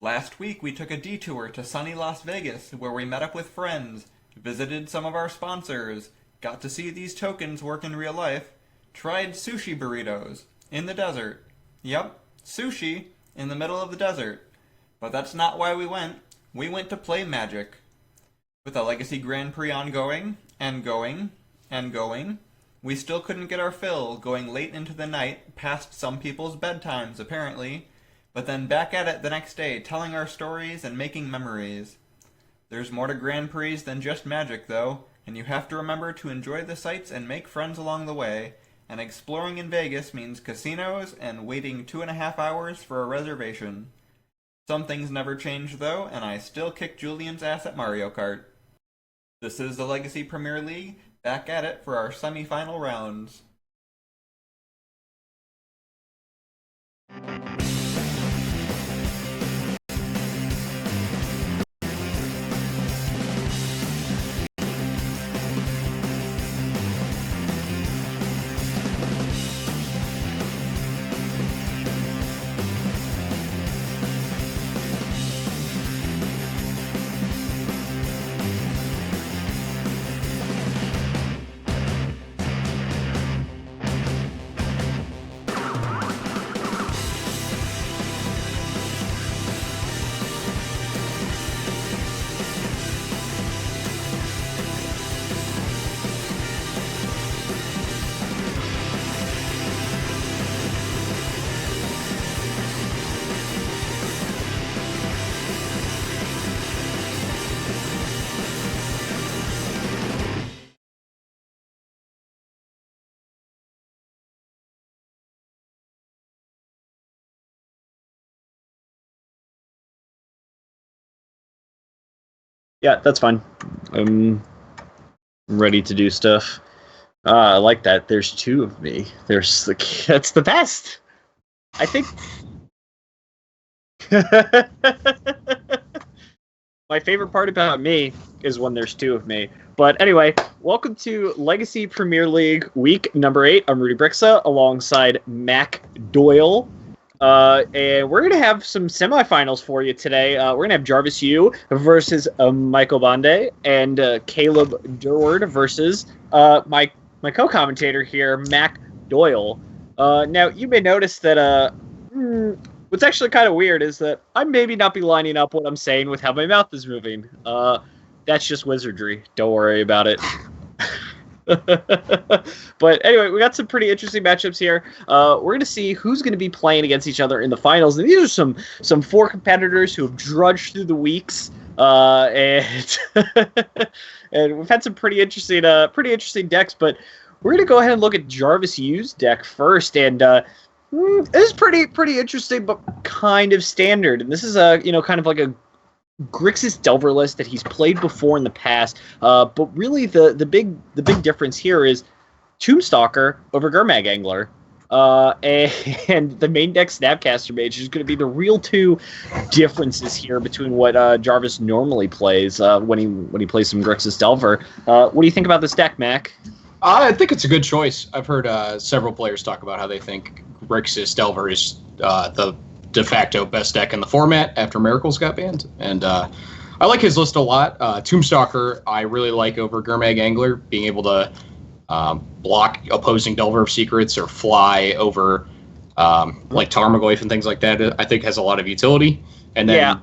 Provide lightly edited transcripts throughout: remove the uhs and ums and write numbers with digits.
Last week we took a detour to sunny Las Vegas where we met up with friends, visited some of our sponsors, got to see these tokens work in real life, tried sushi burritos in the desert. Yep, sushi in the middle of the desert. But that's not why we went. We went to play Magic. With a Legacy Grand Prix ongoing, and going, and going, we still couldn't get our fill, going late into the night, past some people's bedtimes apparently, but then back at it the next day, telling our stories and making memories. There's more to Grand Prix than just Magic though, and you have to remember to enjoy the sights and make friends along the way, and exploring in Vegas means casinos and waiting 2.5 hours for a reservation. Some things never change though, and I still kick Julian's ass at Mario Kart. This is the Legacy Premier League, back at it for our semi-final rounds. Yeah, that's fine. I'm ready to do stuff. I like that. There's two of me. That's the best. I think. My favorite part about me is when there's two of me. But anyway, welcome to Legacy Premier League week number 8. I'm Rudy Brixa alongside Mac Doyle. And we're going to have some semifinals for you today. We're going to have Jarvis Yu versus Michael Bonde and Caleb Durward versus my co-commentator here, Mac Doyle. Now, you may notice that what's actually kind of weird is that I maybe not be lining up what I'm saying with how my mouth is moving. That's just wizardry. Don't worry about it. But anyway, we got some pretty interesting matchups here. We're going to see who's going to be playing against each other in the finals. And these are some 4 competitors who have drudged through the weeks. And and we've had some pretty interesting decks. But we're going to go ahead and look at Jarvis Yu's deck first. And this is pretty interesting, but kind of standard. And this is kind of like a Grixis Delver list that he's played before in the past, but really the big difference here is Tombstalker over Gurmag Angler, and the main deck Snapcaster Mage is going to be the real two differences here between what Jarvis normally plays when he plays some Grixis Delver. What do you think about this deck, Mac? I think it's a good choice. I've heard several players talk about how they think Grixis Delver is the de facto best deck in the format after Miracles got banned. And I like his list a lot. Tombstalker, I really like over Gurmag Angler, being able to block opposing Delver of Secrets or fly over like Tarmogoyf and things like that, I think has a lot of utility. And then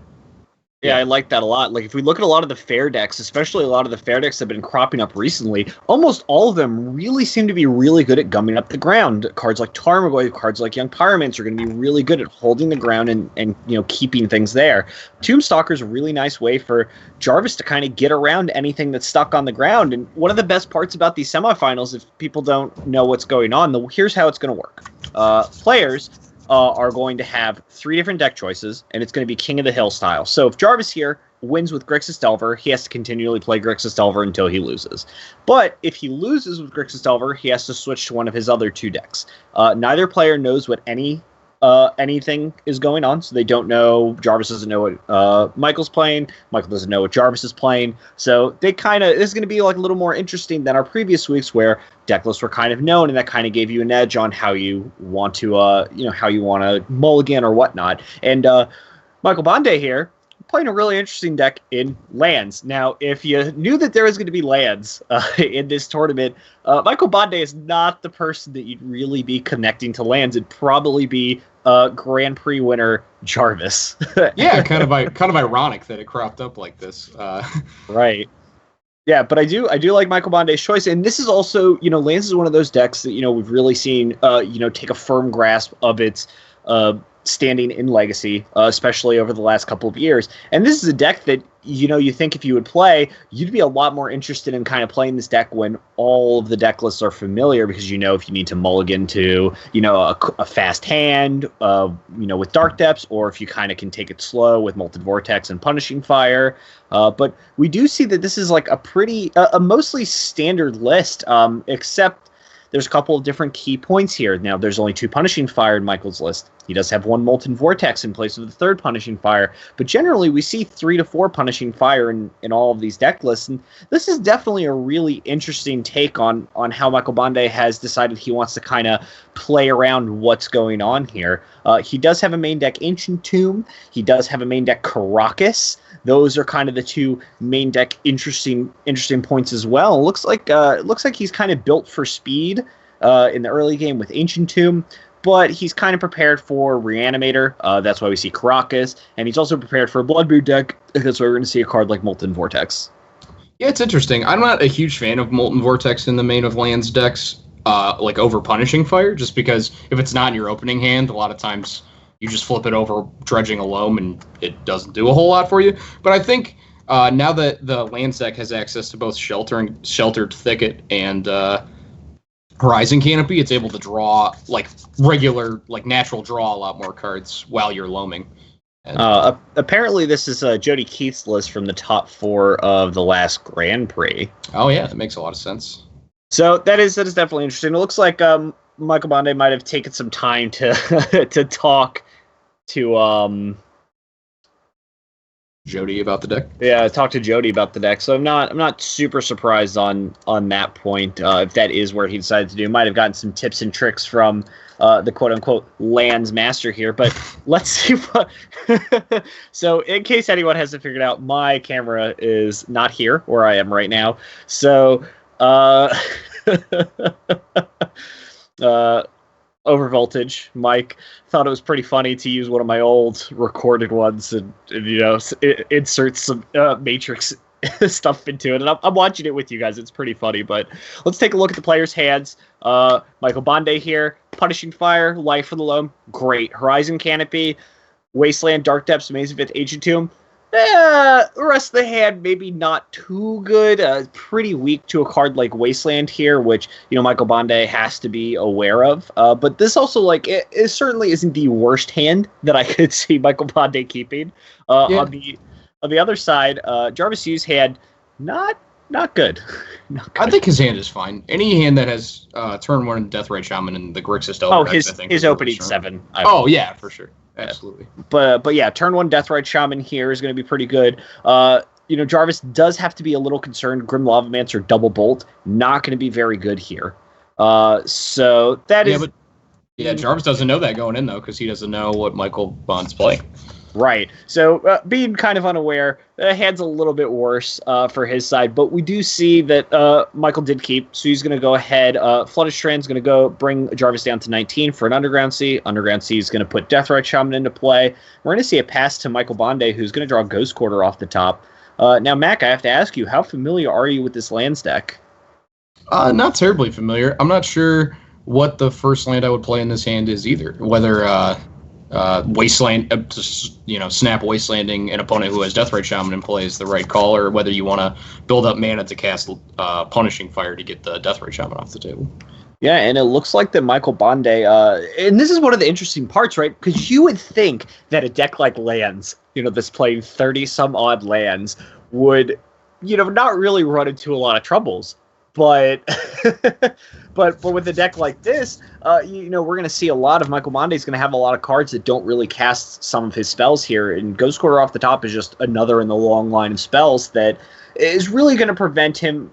Yeah, I like that a lot. Like, if we look at a lot of the fair decks, especially a lot of the fair decks that have been cropping up recently, almost all of them really seem to be really good at gumming up the ground. Cards like Tarmogoyf, cards like Young Pyromancer are going to be really good at holding the ground and keeping things there. Tombstalker is a really nice way for Jarvis to kind of get around anything that's stuck on the ground. And one of the best parts about these semifinals, if people don't know what's going on, here's how it's going to work. Players are going to have 3 different deck choices, and it's going to be King of the Hill style. So if Jarvis here wins with Grixis Delver, he has to continually play Grixis Delver until he loses. But if he loses with Grixis Delver, he has to switch to one of his other 2 decks. Neither player knows what anything is going on, so they don't know. Jarvis doesn't know what Michael's playing. Michael doesn't know what Jarvis is playing. So this is going to be like a little more interesting than our previous weeks, where deck lists were kind of known, and that kind of gave you an edge on how you want to mulligan or whatnot. And Michael Bonde here, playing a really interesting deck in lands. Now, if you knew that there was going to be lands in this tournament, Michael Bonde is not the person that you'd really be connecting to lands. It'd probably be Grand Prix winner Jarvis. Yeah, kind of ironic that it cropped up like this. Right. Yeah, but I do like Michael Bonde's choice, and this is also, lands is one of those decks that we've really seen take a firm grasp of its standing in Legacy, especially over the last couple of years. And this is a deck that, you think if you would play, you'd be a lot more interested in kind of playing this deck when all of the deck lists are familiar, because if you need to mulligan to, a fast hand, with Dark Depths, or if you kind of can take it slow with Molten Vortex and Punishing Fire. But we do see that this is like a mostly standard list, except there's a couple of different key points here. Now, there's only 2 Punishing Fire in Michael's list. He does have 1 Molten Vortex in place of the 3rd Punishing Fire, but generally we see 3 to 4 Punishing Fire in all of these deck lists, and this is definitely a really interesting take on how Michael Bonde has decided he wants to kind of play around what's going on here. He does have a main deck Ancient Tomb. He does have a main deck Caracas. Those are kind of the 2 main deck interesting points as well. It looks like he's kind of built for speed in the early game with Ancient Tomb, but he's kind of prepared for Reanimator. That's why we see Caracas, and he's also prepared for a Bloodmoon deck. That's why we're going to see a card like Molten Vortex. Yeah, it's interesting. I'm not a huge fan of Molten Vortex in the main of lands decks, over Punishing Fire, just because if it's not in your opening hand, a lot of times you just flip it over Dredging a Loam, and it doesn't do a whole lot for you. But I think now that the lands deck has access to both Sheltered Thicket and Horizon Canopy, it's able to draw regular, natural draw a lot more cards while you're loaming. And, apparently, this is Jody Keith's list from the top 4 of the last Grand Prix. Oh yeah, that makes a lot of sense. So that is definitely interesting. It looks like Michael Bonde might have taken some time to to talk to Jody about the deck. Yeah, talk to Jody about the deck. So I'm not super surprised on that point. If that is where he decided to do, might have gotten some tips and tricks from the quote unquote lands master here. But let's see what. So in case anyone hasn't figured out, my camera is not here where I am right now. So Overvoltage, Mike thought it was pretty funny to use one of my old recorded ones and insert some Matrix stuff into it. And I'm watching it with you guys. It's pretty funny. But let's take a look at the players' hands. Michael Bonde here. Punishing Fire, Life for the Loam. Great. Horizon Canopy, Wasteland, Dark Depths, Amazing Fifth, Ancient Tomb. The rest of the hand, maybe not too good. Pretty weak to a card like Wasteland here, which, Michael Bonde has to be aware of. But this also, it certainly isn't the worst hand that I could see Michael Bonde keeping. Yeah. On the other side, Jarvis Hughes' hand, not good. Not good. I think his hand is fine. Any hand that has turn 1 Deathrite Shaman and the Grixis Delver. His opening 7. Yeah, for sure. Absolutely. But yeah, turn 1 Deathrite Shaman here is going to be pretty good. Jarvis does have to be a little concerned. Grim Lavamancer Double Bolt, not going to be very good here. So that is... But, Jarvis doesn't know that going in, though, because he doesn't know what Michael Bond's playing. Right. So being kind of unaware, the hand's a little bit worse for his side. But we do see that Michael did keep, so he's going to go ahead. Flooded Strand's going to go bring Jarvis down to 19 for an Underground Sea. Underground Sea is going to put Deathrite Shaman into play. We're going to see a pass to Michael Bonde, who's going to draw Ghost Quarter off the top. Now, Mac, I have to ask you, how familiar are you with this lands deck? Not terribly familiar. I'm not sure what the first land I would play in this hand is either. Whether... Wasteland, snap Wastelanding an opponent who has Deathrite Shaman in play is the right call, or whether you want to build up mana to cast Punishing Fire to get the Deathrite Shaman off the table. Yeah, and it looks like that Michael Bonde, and this is one of the interesting parts, right? Because you would think that a deck like lands, that's playing 30-some-odd lands, would, not really run into a lot of troubles. But but with a deck like this, we're going to see a lot of Michael Bonde is going to have a lot of cards that don't really cast some of his spells here. And Ghost Quarter off the top is just another in the long line of spells that is really going to prevent him,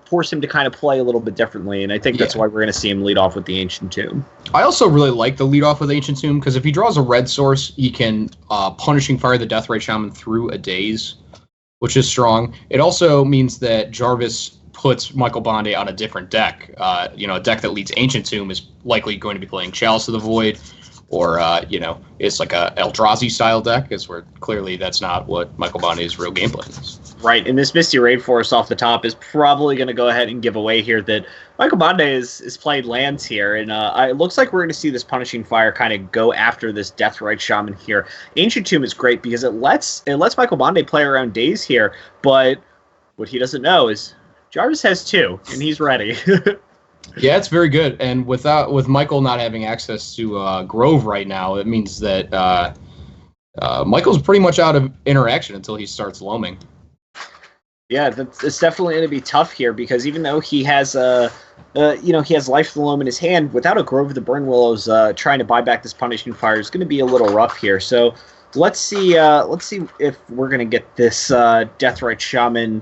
force him to kind of play a little bit differently. And I think that's why we're going to see him lead off with the Ancient Tomb. I also really like the lead off with Ancient Tomb because if he draws a red source, he can Punishing Fire the Deathrite Shaman through a Daze, which is strong. It also means that Jarvis puts Michael Bonde on a different deck. A deck that leads Ancient Tomb is likely going to be playing Chalice of the Void, or it's like a Eldrazi style deck, is where clearly that's not what Michael Bonde's real gameplay is. Right, and this Misty Rainforest off the top is probably going to go ahead and give away here that Michael Bonde is playing lands here, and it looks like we're going to see this Punishing Fire kind of go after this Deathrite Shaman here. Ancient Tomb is great because it lets Michael Bonde play around Daze here, but what he doesn't know is Jarvis has 2, and he's ready. Yeah, it's very good, and with Michael not having access to Grove right now, it means that Michael's pretty much out of interaction until he starts loaming. Yeah, it's definitely going to be tough here because even though he has he has Life of the Loam in his hand, without a Grove of the Burn Willows trying to buy back this Punishing Fire is going to be a little rough here. So let's see if we're going to get this Deathrite Shaman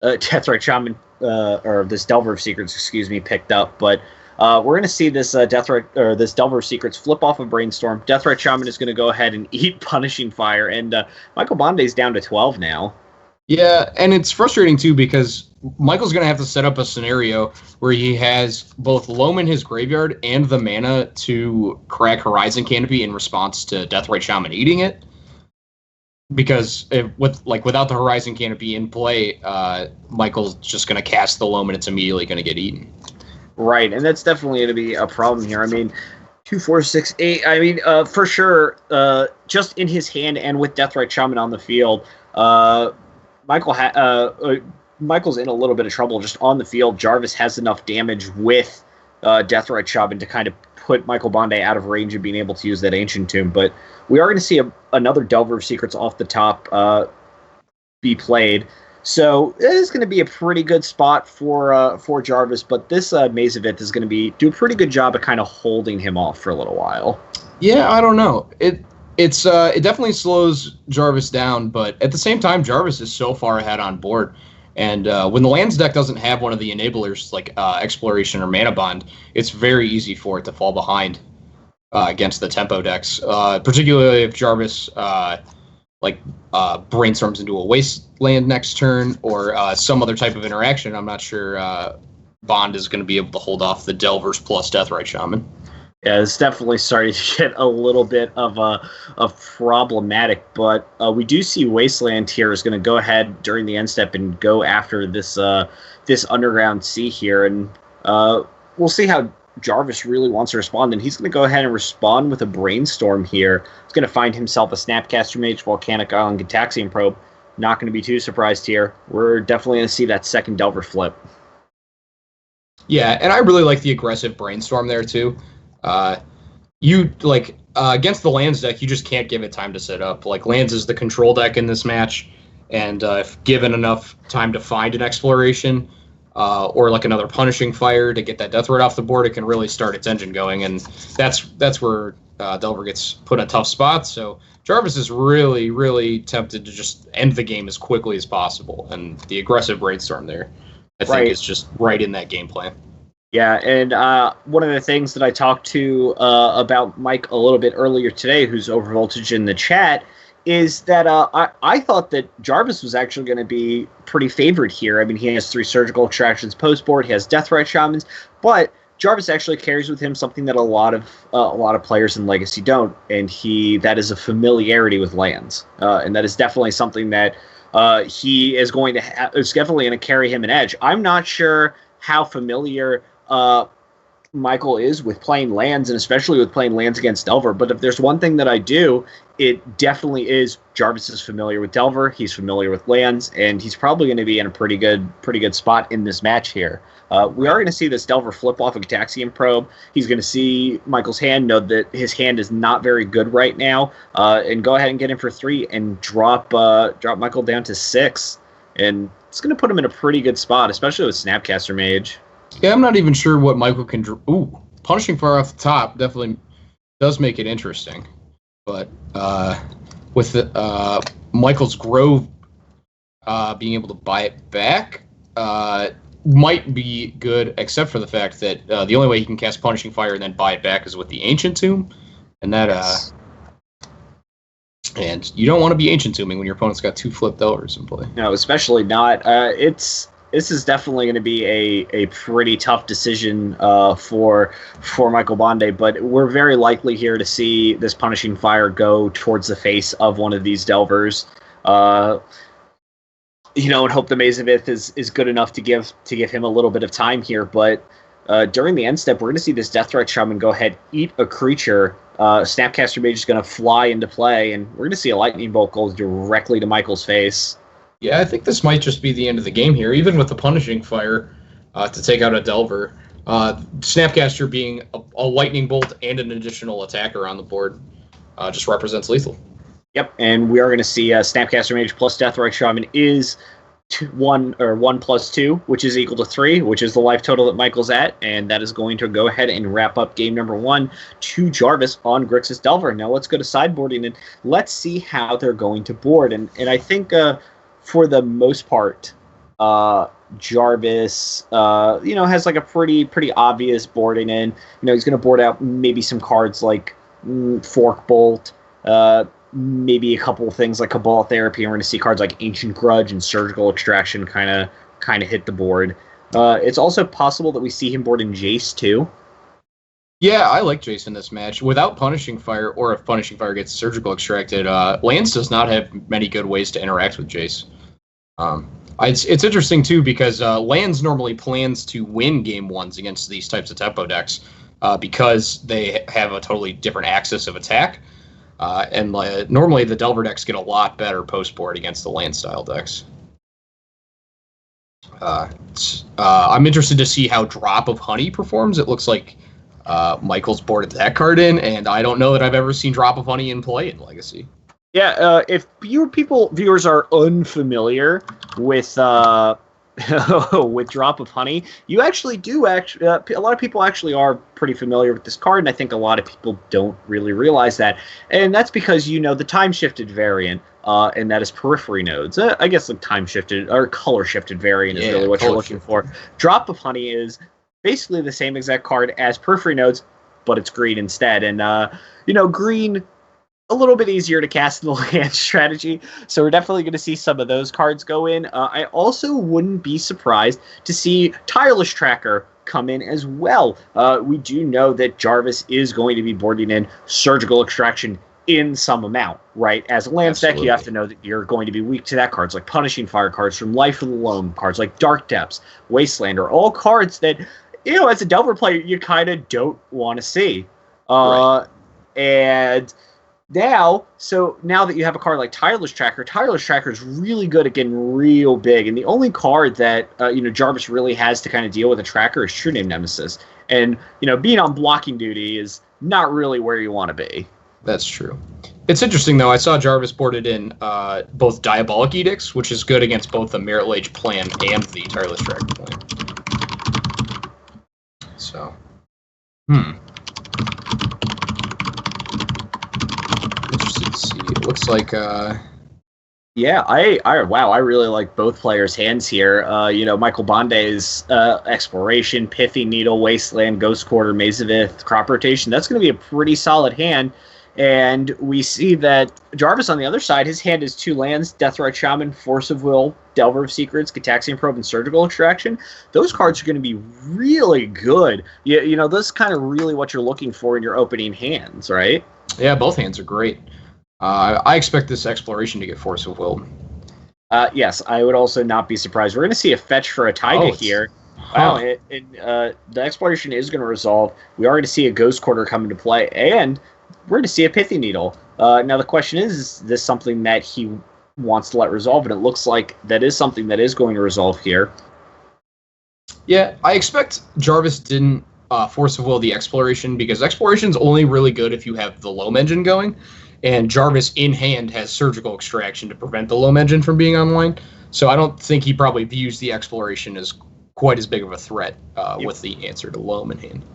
or this Delver of Secrets, picked up. But we're going to see this this Delver of Secrets flip off of Brainstorm. Deathrite Shaman is going to go ahead and eat Punishing Fire, and Michael Bonde's down to 12 now. Yeah, and it's frustrating too because Michael's going to have to set up a scenario where he has both Loam in his graveyard and the mana to crack Horizon Canopy in response to Deathrite Shaman eating it. Because without the Horizon Canopy in play, Michael's just going to cast the Loam and it's immediately going to get eaten. Right, and that's definitely going to be a problem here. I mean, 2, 4, 6, 8. I mean, for sure, just in his hand and with Deathrite Shaman on the field, Michael's in a little bit of trouble just on the field. Jarvis has enough damage with Deathrite Shaman to kind of put Michael Bonde out of range of being able to use that Ancient Tomb. But we are going to see another Delver of Secrets off the top be played. So it is going to be a pretty good spot for Jarvis. But this Maze of Ith is going to do a pretty good job of kind of holding him off for a little while. Yeah, I don't know. It definitely slows Jarvis down, but at the same time, Jarvis is so far ahead on board. And when the lands deck doesn't have one of the enablers like Exploration or Mana Bond, it's very easy for it to fall behind against the tempo decks, particularly if Jarvis brainstorms into a Wasteland next turn or some other type of interaction. I'm not sure Bond is going to be able to hold off the Delvers plus Deathrite Shaman. Yeah, it's definitely starting to get a little bit of problematic, but we do see Wasteland here is going to go ahead during the end step and go after this Underground Sea here, and we'll see how Jarvis really wants to respond, and he's going to go ahead and respond with a Brainstorm here. He's going to find himself a Snapcaster Mage, Volcanic Isle, and Gitaxian Probe. Not going to be too surprised here. We're definitely going to see that second Delver flip. Yeah, and I really like the aggressive Brainstorm there too. Against the lands deck, you just can't give it time to set up. Like, lands is the control deck in this match, and if given enough time to find an Exploration or like another Punishing Fire to get that Deathrite off the board, it can really start its engine going, and that's where Delver gets put in a tough spot. So Jarvis is really, really tempted to just end the game as quickly as possible, and the aggressive Brainstorm there, I think, is just right in that game plan. Yeah, and one of the things that I talked to about Mike a little bit earlier today, who's Overvoltage in the chat, is that I thought that Jarvis was actually going to be pretty favored here. I mean, he has 3 Surgical Extractions post board, he has Deathrite Shamans, but Jarvis actually carries with him something that a lot of players in Legacy don't, and that is a familiarity with lands, and that is definitely something that he is going to it's definitely going to carry him an edge. I'm not sure how familiar Michael is with playing lands, and especially with playing lands against Delver. But if there's one thing that I do, it definitely is Jarvis is familiar with Delver. He's familiar with lands, and he's probably going to be in a pretty good spot in this match here. We are going to see this Delver flip off a Gitaxian Probe. He's going to see Michael's hand, know that his hand is not very good right now, and go ahead and get him for 3 and drop Michael down to 6. And it's going to put him in a pretty good spot, especially with Snapcaster Mage. Yeah, I'm not even sure what Michael can do. Ooh, Punishing Fire off the top definitely does make it interesting. But with Michael's Grove being able to buy it back might be good, except for the fact that the only way he can cast Punishing Fire and then buy it back is with the Ancient Tomb, and that Yes. and you don't want to be Ancient Tombing when your opponent's got 2 Flip Delvers in play. No, especially not. This is definitely going to be a pretty tough decision for Michael Bonde, but we're very likely here to see this Punishing Fire go towards the face of one of these Delvers. And hope the Mazavith is good enough to give him a little bit of time here. But during the end step, we're going to see this Deathrite Shaman go ahead, eat a creature. Snapcaster Mage is going to fly into play, and we're going to see a Lightning Bolt go directly to Michael's face. Yeah, I think this might just be the end of the game here, even with the Punishing Fire to take out a Delver. Snapcaster being a Lightning Bolt and an additional attacker on the board just represents lethal. Yep, and we are going to see Snapcaster Mage plus Deathrite Shaman is 1 plus 2, which is equal to 3, which is the life total that Michael's at, and that is going to go ahead and wrap up game number 1 to Jarvis on Grixis Delver. Now let's go to sideboarding and let's see how they're going to board. And I think for the most part, Jarvis, has like a pretty obvious boarding in. He's going to board out maybe some cards like Fork Bolt, maybe a couple of things like Cabal Therapy, and we're going to see cards like Ancient Grudge and Surgical Extraction kind of hit the board. It's also possible that we see him board in Jace too. Yeah, I like Jace in this match. Without Punishing Fire, or if Punishing Fire gets Surgical Extracted, Lance does not have many good ways to interact with Jace. It's interesting too because Lands normally plans to win game 1s against these types of tempo decks because they have a totally different axis of attack. And normally the Delver decks get a lot better post-board against the land-style decks. I'm interested to see how Drop of Honey performs. It looks like Michael's boarded that card in, and I don't know that I've ever seen Drop of Honey in play in Legacy. Yeah, if viewers are unfamiliar with with Drop of Honey, you actually do a lot of people actually are pretty familiar with this card, and I think a lot of people don't really realize that, and that's because the time shifted variant, and that is Periphery Nodes. I guess the time shifted or color shifted variant is really what you're looking for. Drop of Honey is basically the same exact card as Periphery Nodes, but it's green instead, and green, a little bit easier to cast in the land strategy, so we're definitely going to see some of those cards go in. I also wouldn't be surprised to see Tireless Tracker come in as well. We do know that Jarvis is going to be boarding in Surgical Extraction in some amount, right? As a land deck, you have to know that you're going to be weak to that. Cards like Punishing Fire, cards from Life of the Loam, cards like Dark Depths, Wastelander, all cards that, as a Delver player, you kind of don't want to see. Right. And now that you have a card like Tireless Tracker is really good at getting real big, and the only card that Jarvis really has to kind of deal with a tracker is True Name Nemesis, and being on blocking duty is not really where you want to be. That's true. It's interesting though. I saw Jarvis boarded in both Diabolic Edicts, which is good against both the Merit Lage plan and the Tireless Tracker plan. So, interested to see. It looks like Yeah, I really like both players' hands here. Michael Bonde's Exploration, Pithy Needle, Wasteland, Ghost Quarter, Mazavith, Crop Rotation. That's going to be a pretty solid hand. And we see that Jarvis on the other side, his hand is 2 lands, Deathrite Shaman, Force of Will, Delver of Secrets, Gataxian Probe, and Surgical Extraction. Those cards are going to be really good. This is kind of really what you're looking for in your opening hands, right? Yeah, both hands are great. I expect this Exploration to get Force of Will. Yes, I would also not be surprised. We're going to see a fetch for a Taiga here. Wow, the Exploration is going to resolve. We are going to see a Ghost Quarter come into play, and we're going to see a Pithy Needle. Now the question is this something that he wants to let resolve? And it looks like that is something that is going to resolve here. Yeah, I expect Jarvis didn't Force of Will the Exploration, because Exploration's only really good if you have the Loam Engine going, and Jarvis in hand has Surgical Extraction to prevent the Loam Engine from being online. So I don't think he probably views the Exploration as quite as big of a threat with the answer to Loam in hand.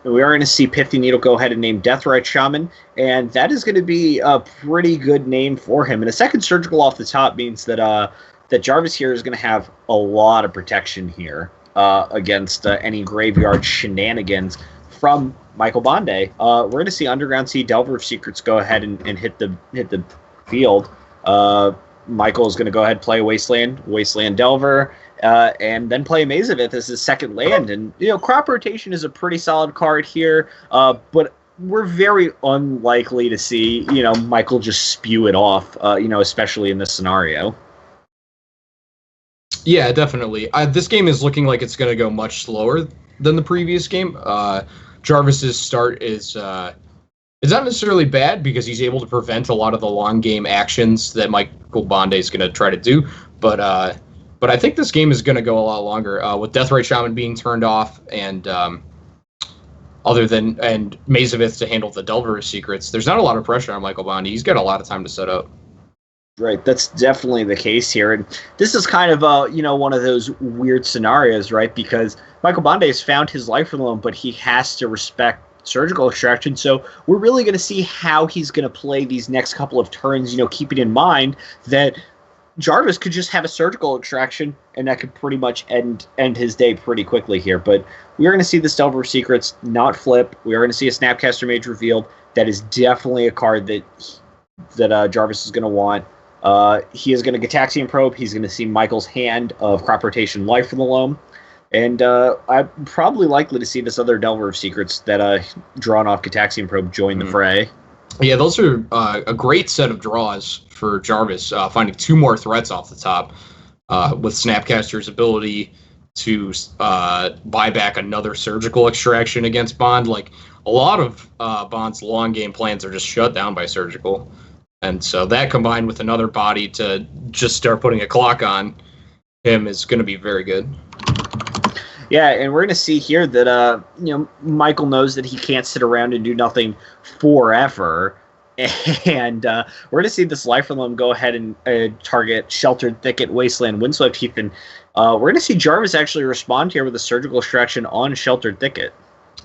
We are going to see Pithy Needle go ahead and name Deathrite Shaman, and that is going to be a pretty good name for him. And a second Surgical off the top means that that Jarvis here is going to have a lot of protection here against any graveyard shenanigans from Michael Bonde. We're going to see Underground Sea Delver of Secrets go ahead and hit the field. Michael is going to go ahead and play Wasteland Delver, and then play Mazavith as his second land. And, Crop Rotation is a pretty solid card here, but we're very unlikely to see, Michael just spew it off, especially in this scenario. Yeah, definitely. This game is looking like it's going to go much slower than the previous game. Jarvis's start is it's not necessarily bad because he's able to prevent a lot of the long game actions that Michael Bonde is going to try to do. But I think this game is going to go a lot longer with Deathrite Shaman being turned off and Mazavith to handle the Delver of Secrets. There's not a lot of pressure on Michael Bonde. He's got a lot of time to set up. Right, that's definitely the case here. And this is kind of, one of those weird scenarios, right? Because Michael Bonde has found his life alone, but he has to respect Surgical Extraction. So we're really going to see how he's going to play these next couple of turns, keeping in mind that Jarvis could just have a Surgical Extraction, and that could pretty much end his day pretty quickly here. But we're going to see this Delver of Secrets not flip. We are going to see a Snapcaster Mage revealed. That is definitely a card that Jarvis is going to want. He is going to Gataxian Probe. He's going to see Michael's hand of Crop Rotation Life from the Loam. And I'm probably likely to see this other Delver of Secrets that drawn off Gataxian Probe join the fray. Yeah, those are a great set of draws for Jarvis, finding 2 more threats off the top with Snapcaster's ability to buy back another Surgical Extraction against Bond. Like, a lot of Bond's long game plans are just shut down by Surgical. And so that combined with another body to just start putting a clock on him is going to be very good. Yeah, and we're going to see here that, Michael knows that he can't sit around and do nothing forever. And we're going to see this Life from him go ahead and target Sheltered Thicket, Wasteland, Windswept Heath. And we're going to see Jarvis actually respond here with a Surgical Extraction on Sheltered Thicket.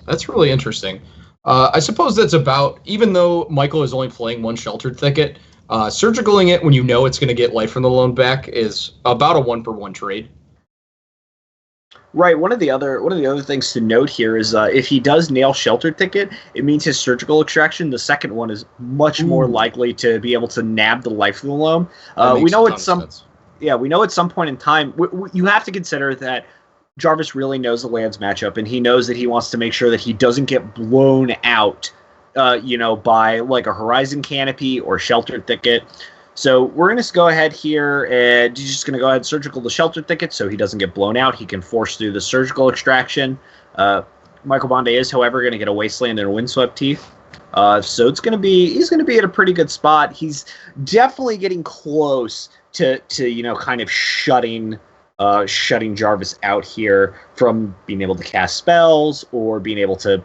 That's really interesting. I suppose that's about, even though Michael is only playing 1 Sheltered Thicket, surgicaling it when you know it's going to get Life from the Loan back is about a 1-for-1 trade. Right. One of the other things to note here is if he does nail Sheltered Thicket, it means his Surgical Extraction, the second one, is much more likely to be able to nab the Life from the Loam. We know at some point in time, you have to consider that Jarvis really knows the lands matchup, and he knows that he wants to make sure that he doesn't get blown out, by like a Horizon Canopy or Sheltered Thicket. So we're going to go ahead here, and he's just going to go ahead and Surgical the Sheltered Thicket so he doesn't get blown out. He can force through the Surgical Extraction. Michael Bonde is, however, going to get a Wasteland and a Windswept Heath. So he's going to be at a pretty good spot. He's definitely getting close to kind of shutting Jarvis out here from being able to cast spells or being able to,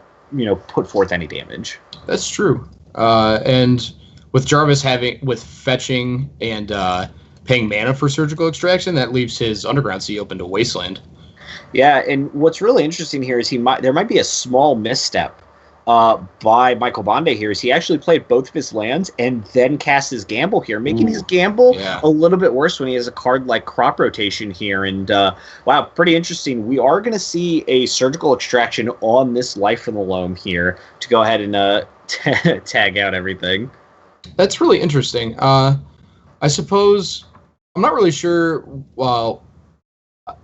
put forth any damage. That's true. And with Jarvis with fetching and paying mana for Surgical Extraction, that leaves his Underground Sea open to Wasteland. Yeah, and what's really interesting here is there might be a small misstep by Michael Bonde here is he actually played both of his lands and then cast his Gamble here, making his Gamble a little bit worse when he has a card like Crop Rotation here. And wow, pretty interesting. We are going to see a Surgical Extraction on this Life from the Loam here to go ahead and tag out everything. That's really interesting. I suppose I'm not really sure. Well, I'm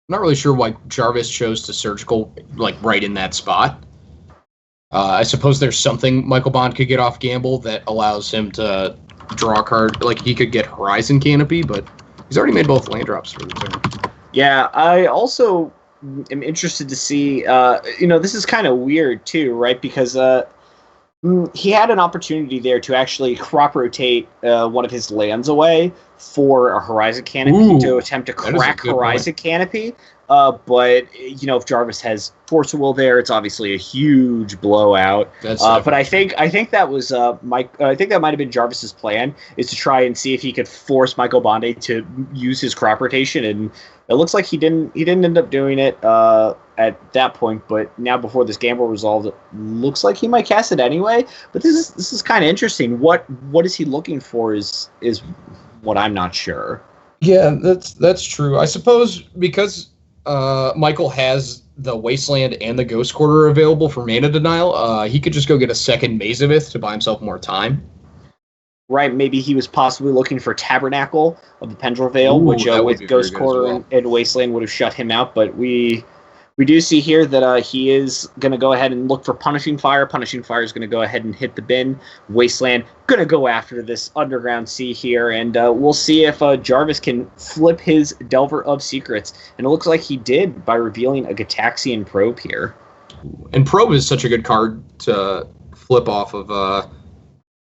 not really sure why Jarvis chose to Surgical right in that spot. I suppose there's something Michael Bond could get off Gamble that allows him to draw a card. Like, he could get Horizon Canopy, but he's already made both land drops for the turn. Yeah, I also am interested to see, this is kind of weird too, right? Because he had an opportunity there to actually Crop Rotate one of his lands away for a Horizon Canopy to attempt to crack Horizon Canopy. But if Jarvis has Force of Will there, it's obviously a huge blowout. But I think that was I think that might have been Jarvis's plan, is to try and see if he could force Michael Bonde to use his Crop Rotation, and it looks like he didn't end up doing it at that point. But now, before this Gamble resolved, it looks like he might cast it anyway. But this is kind of interesting. What is he looking for is what I'm not sure. Yeah, that's true. I suppose because Michael has the Wasteland and the Ghost Quarter available for mana denial, he could just go get a second Mazavith to buy himself more time. Right, maybe he was possibly looking for Tabernacle of the Pendrell Vale, which Ooh, that would with be very Ghost good as Quarter well. and Wasteland would have shut him out. But we do see here that he is going to go ahead and look for Punishing Fire. Punishing Fire is going to go ahead and hit the bin. Wasteland going to go after this Underground Sea here, and we'll see if Jarvis can flip his Delver of Secrets. And it looks like he did by revealing a Gataxian Probe here. And Probe is such a good card to flip off of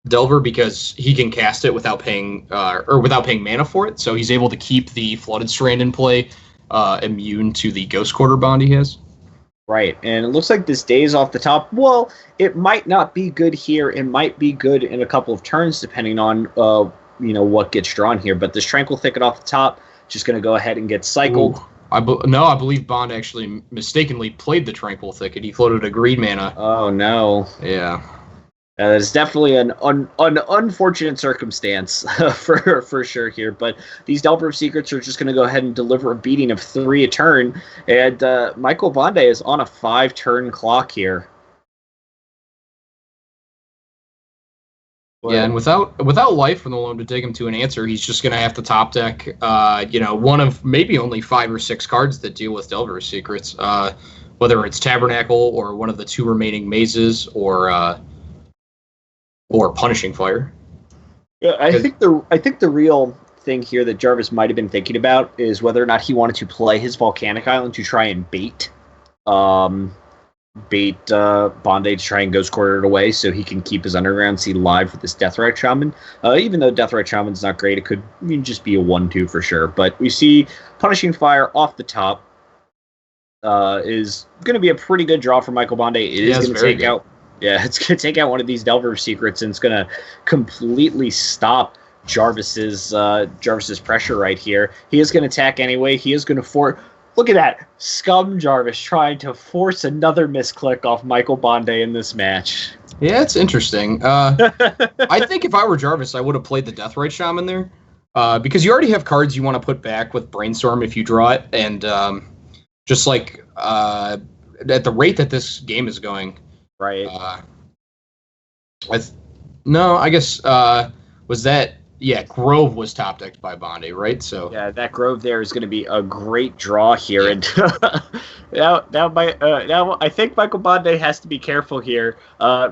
Delver because he can cast it without paying mana for it. So he's able to keep the Flooded Strand in play, immune to the Ghost Quarter bond he has. Right, and it looks like this Daze off the top. Well, it might not be good here. It might be good in a couple of turns, depending on what gets drawn here. But this Tranquil Thicket off the top, just going to go ahead and get cycled. Ooh. I believe Bonde actually mistakenly played the Tranquil Thicket. He floated a green mana. Oh no! Yeah. It's definitely an unfortunate circumstance for sure here. But these Delver of Secrets are just going to go ahead and deliver a beating of 3 a turn. And Michael Bonde is on a 5-turn clock here. Yeah, and without life from the loam to take him to an answer, he's just going to have to top deck, one of maybe only 5 or 6 cards that deal with Delver of Secrets, whether it's Tabernacle or one of the 2 remaining mazes or Punishing Fire. Yeah, I think the real thing here that Jarvis might have been thinking about is whether or not he wanted to play his Volcanic Island to try and bait Bonde to try and Ghost Quarter it away so he can keep his Underground Sea live with this Deathrite Shaman. Even though Deathrite Shaman's not great, it could just be a 1-2 for sure. But we see Punishing Fire off the top is going to be a pretty good draw for Michael Bonde. It is going to take out... Yeah, it's going to take out one of these Delver of Secrets, and it's going to completely stop Jarvis's pressure right here. He is going to attack anyway. He is going to Look at that. Scum Jarvis trying to force another misclick off Michael Bonde in this match. Yeah, it's interesting. I think if I were Jarvis, I would have played the Deathrite Shaman there. Because you already have cards you want to put back with Brainstorm if you draw it. And just like at the rate that this game is going... Right. I guess was that Grove was top decked by Bonde, right? So yeah, that Grove there is going to be a great draw here, and now I think Michael Bonde has to be careful here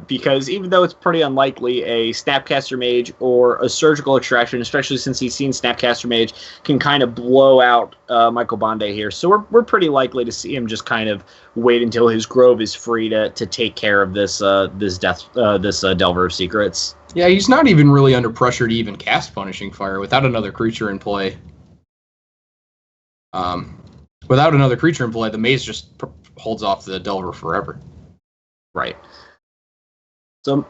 because even though it's pretty unlikely a Snapcaster Mage or a Surgical Extraction, especially since he's seen Snapcaster Mage, can kind of blow out Michael Bonde here, so we're pretty likely to see him just kind of wait until his Grove is free to take care of this Delver of Secrets. Yeah, he's not even really under pressure to even cast Punishing Fire without another creature in play. Without another creature in play, the Maze just holds off the Delver forever. Right. So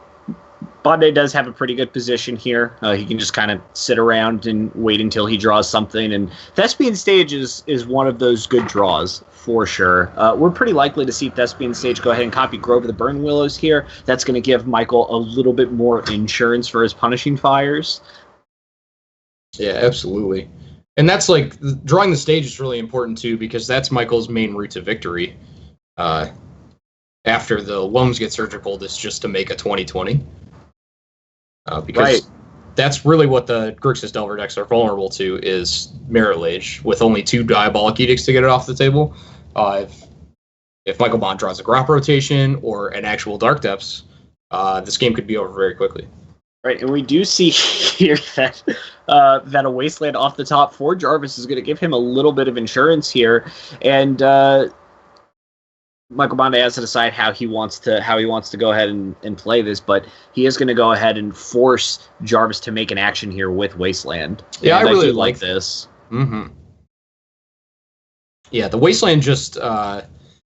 Bonde does have a pretty good position here. He can just kind of sit around and wait until he draws something. And Thespian Stage is one of those good draws, for sure. We're pretty likely to see Thespian Stage go ahead and copy Grove of the Burn Willows here. That's going to give Michael a little bit more insurance for his Punishing Fires. Yeah, absolutely. And that's like, drawing the stage is really important too, because that's Michael's main route to victory. After the Loams get Surgical, it's just to make a 20-20. Because that's really what the Grixis Delver decks are vulnerable to, is Merit Lage, with only 2 Diabolic Edicts to get it off the table. If Michael Bonde draws a Grop Rotation or an actual Dark Depths, this game could be over very quickly. Right, and we do see here that a Wasteland off the top for Jarvis is going to give him a little bit of insurance here, and Michael Bonde has to decide how he wants to go ahead and play this, but he is going to go ahead and force Jarvis to make an action here with Wasteland. Yeah, and I really do like this. Mm-hmm. Yeah, the Wasteland just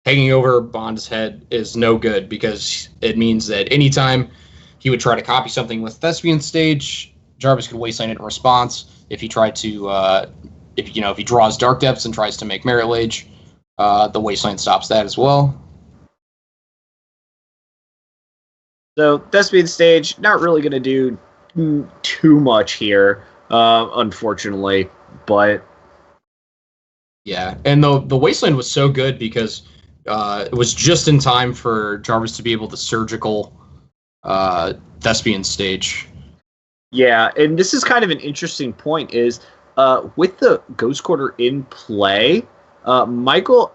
hanging over Bonde's head is no good, because it means that anytime he would try to copy something with Thespian Stage, Jarvis could Wasteland it in response. If he tried to, if he draws Dark Depths and tries to make Merit Lage, the Wasteland stops that as well. So Thespian Stage, not really going to do too much here, unfortunately. But yeah, and the Wasteland was so good because it was just in time for Jarvis to be able to surgical Thespian stage. yeah, and this is kind of an interesting point is with the Ghost Quarter in play, Michael,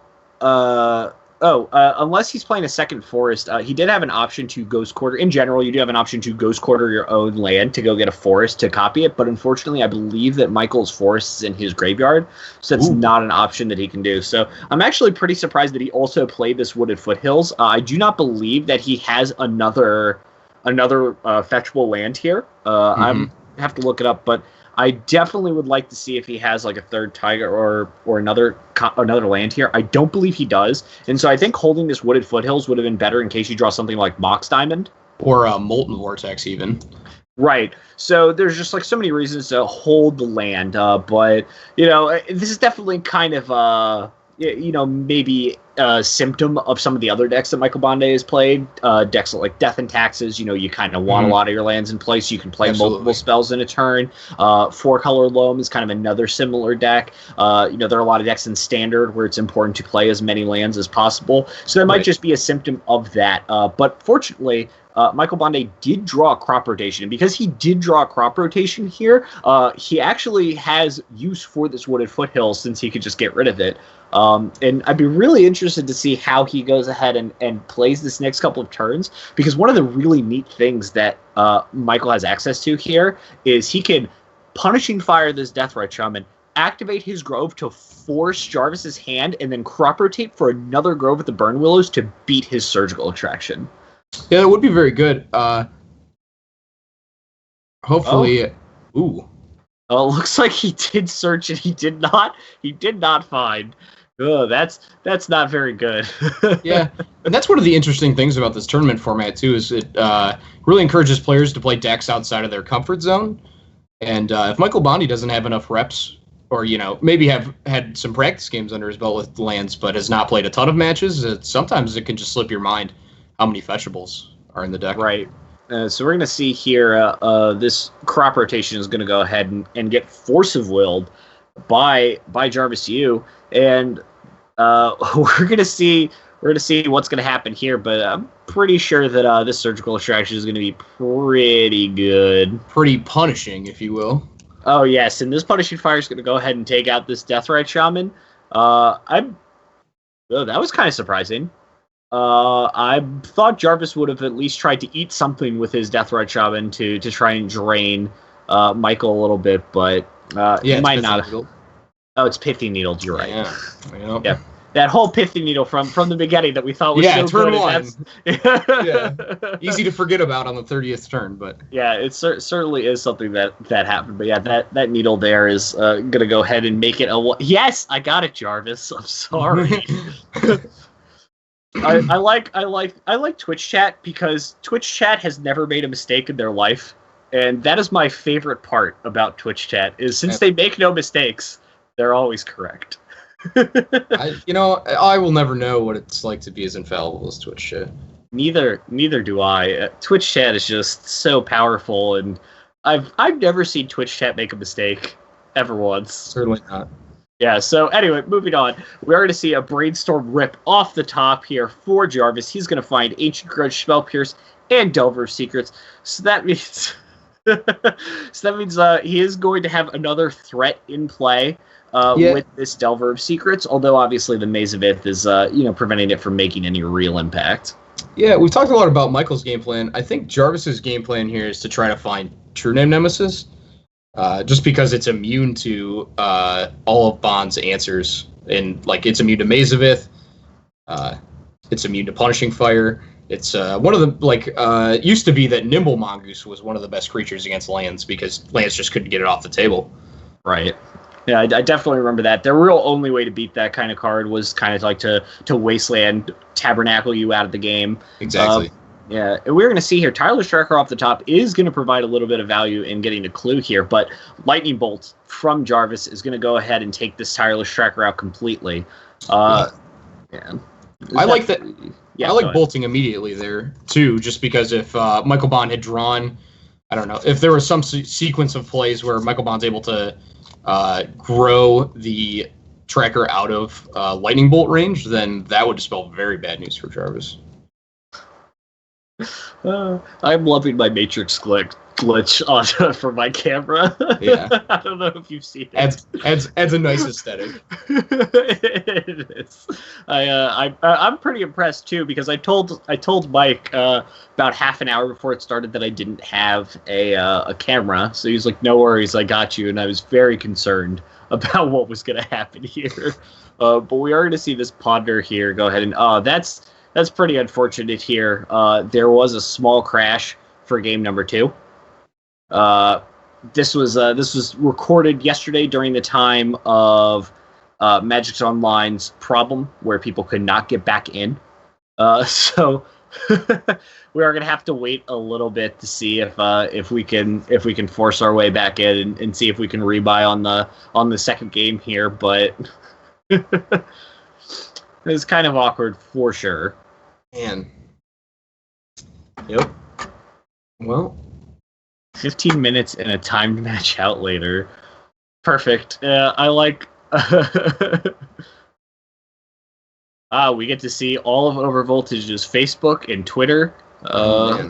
unless he's playing a second forest, he did have an option to Ghost Quarter. In general, you do have an option to Ghost Quarter your own land to go get a forest to copy it, but unfortunately, I believe that Michael's forest is in his graveyard, so that's not an option that he can do. So I'm actually pretty surprised that he also played this Wooded Foothills. I do not believe that he has another fetchable land here. I have to look it up, but I definitely would like to see if he has like a third tiger or another land here. I don't believe he does, and so I think holding this Wooded Foothills would have been better in case you draw something like Mox Diamond or a Molten Vortex even. Right. So there's just like so many reasons to hold the land, but this is definitely kind of maybe a symptom of some of the other decks that Michael Bonde has played. Decks like Death and Taxes, you kind of want a lot of your lands in place. You can play multiple spells in a turn. 4-color Loam is kind of another similar deck. There are a lot of decks in Standard where it's important to play as many lands as possible. So that might just be a symptom of that. But fortunately, Michael Bonde did draw a crop rotation. And because he did draw a crop rotation here, he actually has use for this Wooded Foothills since he could just get rid of it. And I'd be really interested to see how he goes ahead and plays this next couple of turns, because one of the really neat things that Michael has access to here is he can Punishing Fire this Deathrite Shaman, activate his Grove to force Jarvis's hand, and then crop rotate for another Grove with the Burn Willows to beat his Surgical Extraction. Yeah, that would be very good. Hopefully, ooh. Oh, it looks like he did search and he did not find. Oh, that's not very good. Yeah, and that's one of the interesting things about this tournament format too, is it really encourages players to play decks outside of their comfort zone. And if Michael Bonde doesn't have enough reps, or maybe have had some practice games under his belt with lands, but has not played a ton of matches, sometimes it can just slip your mind how many fetchables are in the deck. Right. So we're going to see here this crop rotation is going to go ahead and get Force of Willed by Jarvis U, and we're going to see what's going to happen here. But I'm pretty sure that this Surgical Extraction is going to be pretty good, pretty punishing, if you will. Oh yes, and this Punishing Fire is going to go ahead and take out this Deathrite Shaman. That was kind of surprising. I thought Jarvis would have at least tried to eat something with his Deathrite Shaman to try and drain Michael a little bit, but he might not. Oh, it's Pithy Needle. You're right. Yeah. That whole Pithy Needle from the beginning that we thought was so turn good. One. Yeah, easy to forget about on the 30th turn, but yeah, it certainly is something that happened. But yeah, that needle there is gonna go ahead and make it a. Yes, I got it, Jarvis. I'm sorry. I like Twitch chat because Twitch chat has never made a mistake in their life, and that is my favorite part about Twitch chat. Is since they make no mistakes, they're always correct. I will never know what it's like to be as infallible as Twitch chat. Neither do I. Twitch chat is just so powerful, and I've never seen Twitch chat make a mistake ever once. Certainly not. Yeah, so anyway, moving on. We're going to see a Brainstorm rip off the top here for Jarvis. He's going to find Ancient Grudge, Spell Pierce, and Delver of Secrets. So that means he is going to have another threat in play with this Delver of Secrets, although obviously the Maze of Ith is preventing it from making any real impact. Yeah, we've talked a lot about Michael's game plan. I think Jarvis's game plan here is to try to find True Name Nemesis. Just because it's immune to all of Bonde's answers, and it's immune to Maze of Ith, it's immune to Punishing Fire. It's one of the used to be that Nimble Mongoose was one of the best creatures against lands because lands just couldn't get it off the table. Right. Yeah, I definitely remember that. The real only way to beat that kind of card was kind of like to Wasteland Tabernacle you out of the game. Exactly. Yeah, and we're going to see here, Tireless Tracker off the top is going to provide a little bit of value in getting a clue here, but Lightning Bolt from Jarvis is going to go ahead and take this Tireless Tracker out completely. Yeah. I like that. Yeah, I like bolting immediately there, too, just because if Michael Bonde had drawn, I don't know, if there was some sequence of plays where Michael Bonde's able to grow the tracker out of lightning bolt range, then that would spell very bad news for Jarvis. I'm loving my Matrix glitch on for my camera. Yeah. I don't know if you've seen it. Adds a nice aesthetic. It is. I'm pretty impressed too, because I told Mike about half an hour before it started that I didn't have a camera, so he was like, "No worries, I got you," and I was very concerned about what was going to happen here. But we are going to see this Ponder here go ahead and that's pretty unfortunate here. There was a small crash for game number 2. This was recorded yesterday during the time of Magic Online's problem, where people could not get back in. So we are gonna have to wait a little bit to see if we can force our way back in and see if we can rebuy on the second game here. But it's kind of awkward for sure. Man. Yep. Well, 15 minutes and a timed match out later. Perfect. I like... we get to see all of Overvoltage's Facebook and Twitter.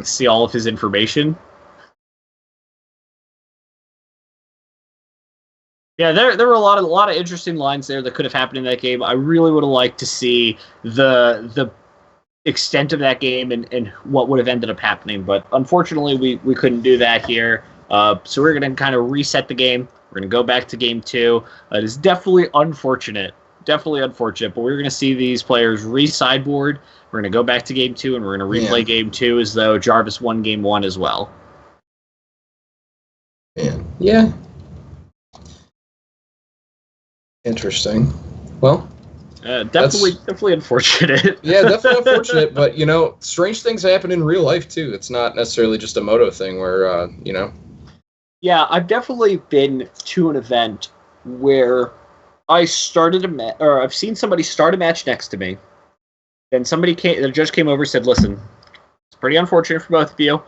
See all of his information. Yeah, there were a lot of interesting lines there that could have happened in that game. I really would have liked to see the extent of that game and what would have ended up happening, but unfortunately we couldn't do that here. So we're going to kind of reset the game. We're going to go back to game 2. It is definitely unfortunate, but we're going to see these players re-sideboard. We're going to go back to game 2, and we're going to replay game 2 as though Jarvis won game 1 as well. Yeah. Interesting. Well, definitely unfortunate. Yeah, definitely unfortunate, but, strange things happen in real life, too. It's not necessarily just a moto thing where, Yeah, I've definitely been to an event where I started I've seen somebody start a match next to me. Then the judge came over and said, "Listen, it's pretty unfortunate for both of you,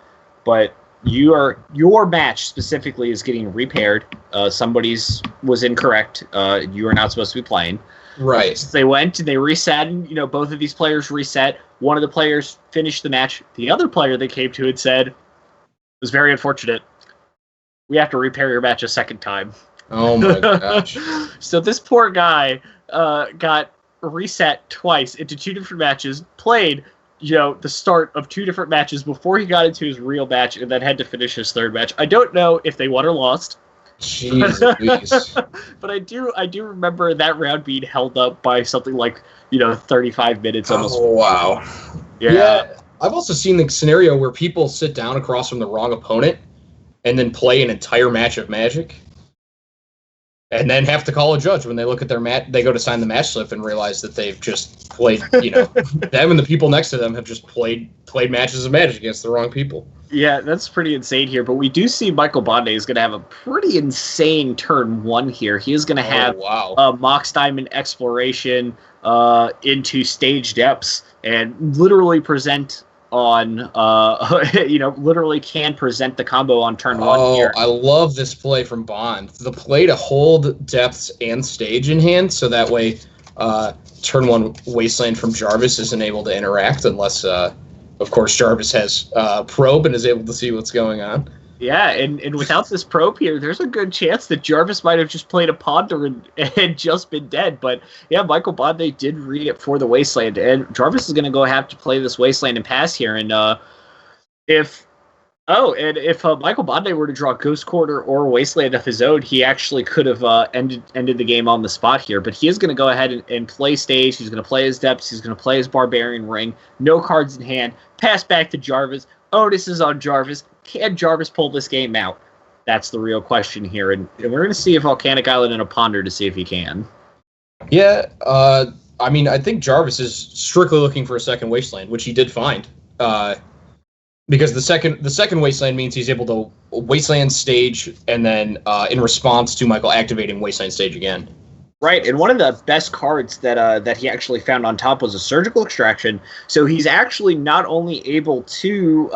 but your match specifically is getting repaired. Somebody's was incorrect. You are not supposed to be playing." Right. So they went and they reset, and both of these players reset. One of the players finished the match. The other player they came to had said, "It was very unfortunate. We have to repair your match a second time." Oh my gosh. So this poor guy got reset twice into 2 different matches, played the start of 2 different matches before he got into his real match, and then had to finish his third match. I don't know if they won or lost. Jeez. But I do remember that round being held up by something like 35 minutes almost. Oh wow. Yeah. I've also seen the scenario where people sit down across from the wrong opponent and then play an entire match of Magic, and then have to call a judge when they look at their match. They go to sign the match slip and realize that they've just played. Them and the people next to them have just played matches of Magic against the wrong people. Yeah, that's pretty insane here. But we do see Michael Bonde is going to have a pretty insane turn 1 here. He is going to have a Mox Diamond Exploration into Stage Depths and literally present on, literally can present the combo on turn 1 here. I love this play from Bonde. The play to hold Depths and Stage in hand, so that way turn 1 Wasteland from Jarvis isn't able to interact unless... of course, Jarvis has probe and is able to see what's going on. Yeah, and without this probe here, there's a good chance that Jarvis might have just played a Ponder and just been dead. But yeah, Michael Bonde did read it for the Wasteland, and Jarvis is going to have to play this Wasteland and pass here. And if Michael Bonde were to draw Ghost Quarter or Wasteland of his own, he actually could have ended the game on the spot here. But he is going to go ahead and play Stage. He's going to play his Depths. He's going to play his Barbarian Ring. No cards in hand. Pass back to Jarvis. Onus is on Jarvis. Can Jarvis pull this game out? That's the real question here. And we're going to see a Volcanic Island and a Ponder to see if he can. Yeah, I think Jarvis is strictly looking for a second Wasteland, which he did find. Because the second Wasteland means he's able to Wasteland Stage, and then in response to Michael activating Wasteland Stage again. Right, and one of the best cards that he actually found on top was a Surgical Extraction. So he's actually not only able to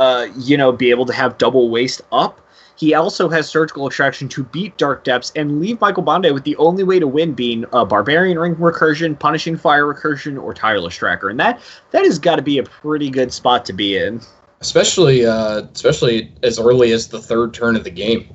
be able to have double waste up, He also has Surgical Extraction to beat Dark Depths and leave Michael Bonde with the only way to win being Barbarian Ring Recursion, Punishing Fire Recursion, or Tireless Tracker. And that has got to be a pretty good spot to be in. Especially as early as the third turn of the game.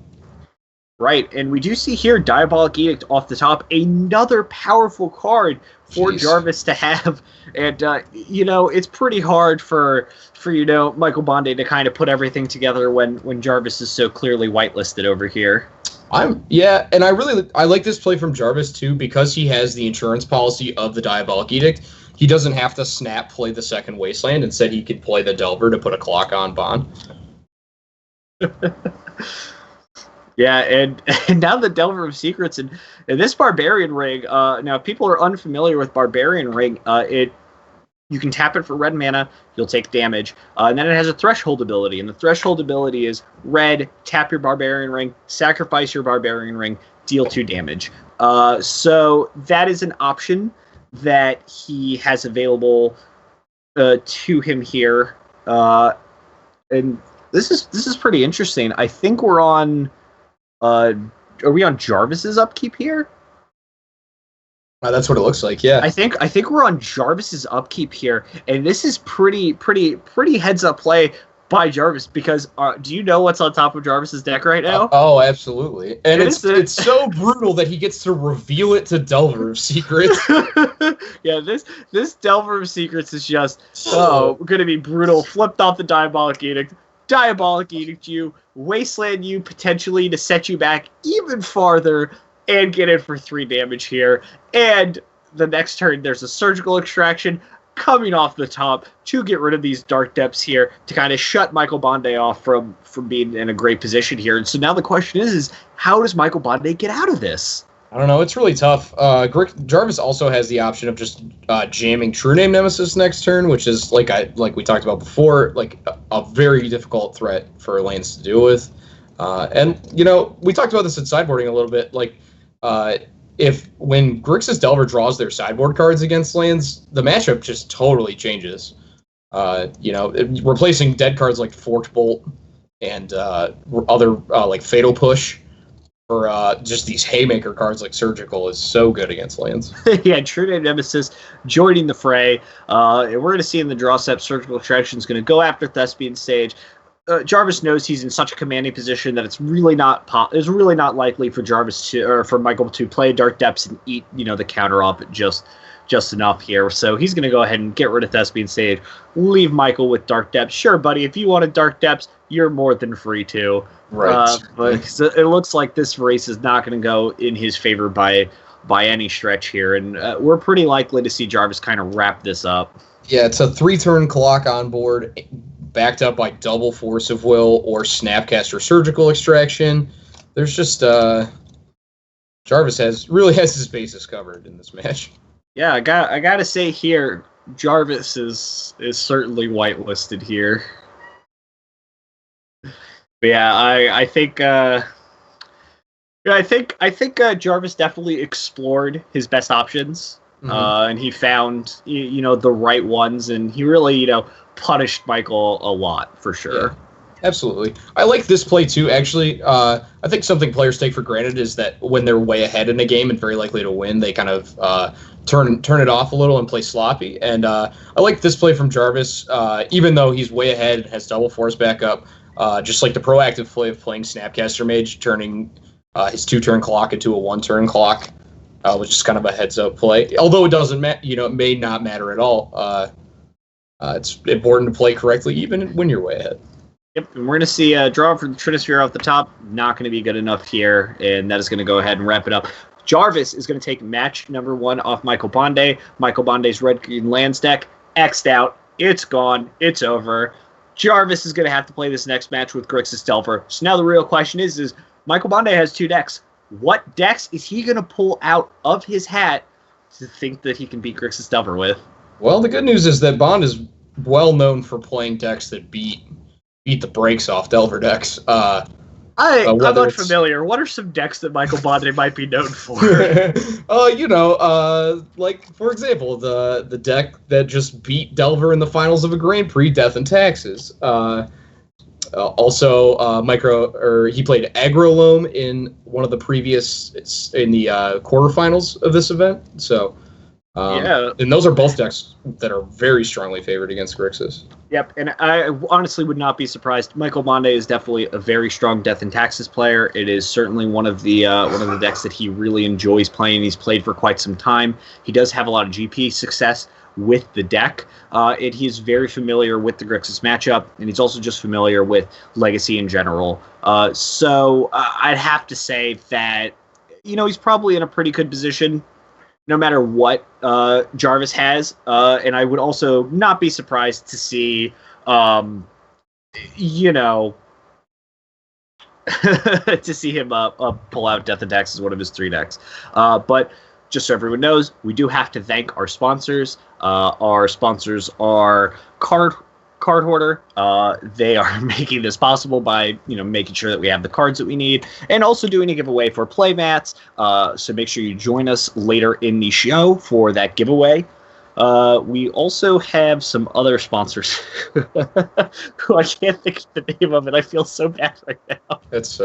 Right, and we do see here Diabolic Edict off the top, another powerful card for Jarvis to have. And, it's pretty hard for Michael Bonde to kind of put everything together when Jarvis is so clearly whitelisted over here. And I like this play from Jarvis, too, because he has the insurance policy of the Diabolic Edict. He doesn't have to snap play the second Wasteland. Instead, he could play the Delver to put a clock on Bonde. Yeah, and now the Delver of Secrets and this Barbarian Ring. Now, if people are unfamiliar with Barbarian Ring, you can tap it for red mana, you'll take damage, and then it has a Threshold ability, and the Threshold ability is red, tap your Barbarian Ring, sacrifice your Barbarian Ring, deal 2 damage. So that is an option that he has available to him here, and this is pretty interesting. I think we're on. Are we on Jarvis's upkeep here? That's what it looks like. Yeah, I think we're on Jarvis's upkeep here, and this is pretty heads up play by Jarvis because do you know what's on top of Jarvis's deck right now? Oh, absolutely, and it's so brutal that he gets to reveal it to Delver of Secrets. Yeah, this Delver of Secrets is just going to be brutal. Flipped off the Diabolic Edict. Diabolic Edict you, Wasteland you potentially to set you back even farther and get in for 3 damage here. And the next turn, there's a Surgical Extraction coming off the top to get rid of these Dark Depths here to kind of shut Michael Bonde off from being in a great position here. And so now the question is how does Michael Bonde get out of this? I don't know. It's really tough. Jarvis also has the option of just jamming True Name Nemesis next turn, which is like we talked about before, like a very difficult threat for lanes to deal with. And we talked about this in sideboarding a little bit. Like when Grixis Delver draws their sideboard cards against lands, the matchup just totally changes. Replacing dead cards like Forked Bolt and other like Fatal Push. For just these haymaker cards like Surgical is so good against lands. Yeah, True Name Nemesis joining the fray. And we're going to see in the draw step, Surgical Extraction is going to go after Thespian Sage. Jarvis knows he's in such a commanding position that it's really not likely for Jarvis for Michael to play Dark Depths and eat the counter off at just enough here. So he's going to go ahead and get rid of Thespian Sage, leave Michael with Dark Depths. Sure, buddy, if you wanted Dark Depths, you're more than free to. Right. But it looks like this race is not going to go in his favor by any stretch here, and we're pretty likely to see Jarvis kind of wrap this up. Yeah, it's a 3-turn clock on board, backed up by double Force of Will or Snapcaster Surgical Extraction. There's just Jarvis really has his bases covered in this match. Yeah, I got to say here, Jarvis is certainly whitelisted here. But yeah, I think Jarvis definitely explored his best options, and he found the right ones, and he really punished Michael a lot for sure. Yeah, absolutely. I like this play too. Actually, I think something players take for granted is that when they're way ahead in a game and very likely to win, they kind of turn it off a little and play sloppy. And I like this play from Jarvis, even though he's way ahead and has double force backup. Just like the proactive play of playing Snapcaster Mage, turning his 2-turn clock into a 1-turn clock, was just kind of a heads-up play. Although it doesn't it may not matter at all. It's important to play correctly even when you're way ahead. Yep, and we're going to see a draw for the Trinisphere off the top. Not going to be good enough here, and that is going to go ahead and wrap it up. Jarvis is going to take match number 1 off Michael Bonde. Michael Bonde's red-green lands deck, X'd out. It's gone. It's over. Jarvis is going to have to play this next match with Grixis Delver. So now the real question is Michael Bonde has 2 decks. What decks is he going to pull out of his hat to think that he can beat Grixis Delver with? Well, the good news is that Bonde is well known for playing decks that beat the brakes off Delver decks. I'm unfamiliar. What are some decks that Michael Bonde might be known for? Like, for example, the deck that just beat Delver in the finals of a Grand Prix, Death and Taxes. He played Agrolome in one of the previous in the quarterfinals of this event. So, and those are both decks that are very strongly favored against Grixis. Yep, and I honestly would not be surprised. Michael Bonde is definitely a very strong Death and Taxes player. It is certainly one of the decks that he really enjoys playing. He's played for quite some time. He does have a lot of GP success with the deck. He's very familiar with the Grixis matchup, and he's also just familiar with Legacy in general. So I'd have to say that, he's probably in a pretty good position no matter what Jarvis has. And I would also not be surprised to see, to see him pull out Death and Taxes as one of his 3 decks. But just so everyone knows, we do have to thank our sponsors. Our sponsors are Card Hoarder. They are making this possible by making sure that we have the cards that we need, and also doing a giveaway for playmats. So make sure you join us later in the show for that giveaway. We also have some other sponsors who I can't think of the name of, and I feel so bad right now. It's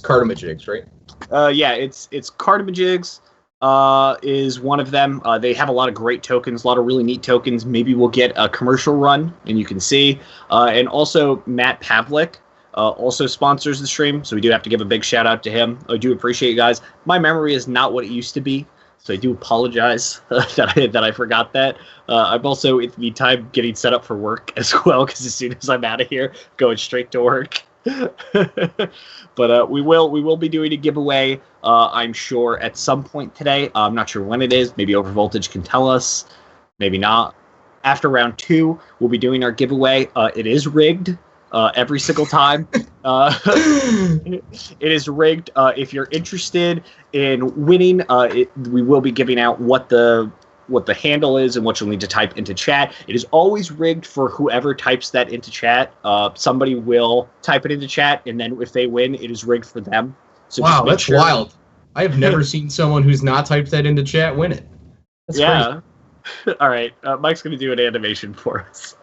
Cardamajigs, right? Yeah, it's Cardamajigs. Is one of them. They have a lot of great tokens, a lot of really neat tokens. Maybe we'll get a commercial run, and you can see. And also, Matt Pavlik also sponsors the stream, so we do have to give a big shout out to him. I do appreciate you guys. My memory is not what it used to be, so I do apologize that I forgot that. I'm also, in the meantime, getting set up for work as well, because as soon as I'm out of here, going straight to work. But we will be doing a giveaway, I'm sure, at some point today. I'm not sure when it is. Maybe Overvoltage can tell us. Maybe not. After round 2, we'll be doing our giveaway. It is rigged every single time. It is rigged. If you're interested in winning, we will be giving out what the handle is and what you'll need to type into chat. It is always rigged for whoever types that into chat. Somebody will type it into chat, and then if they win, it is rigged for them. So wow, that's wild. I have never seen someone who's not typed that into chat win it. That's crazy. All right, Mike's going to do an animation for us.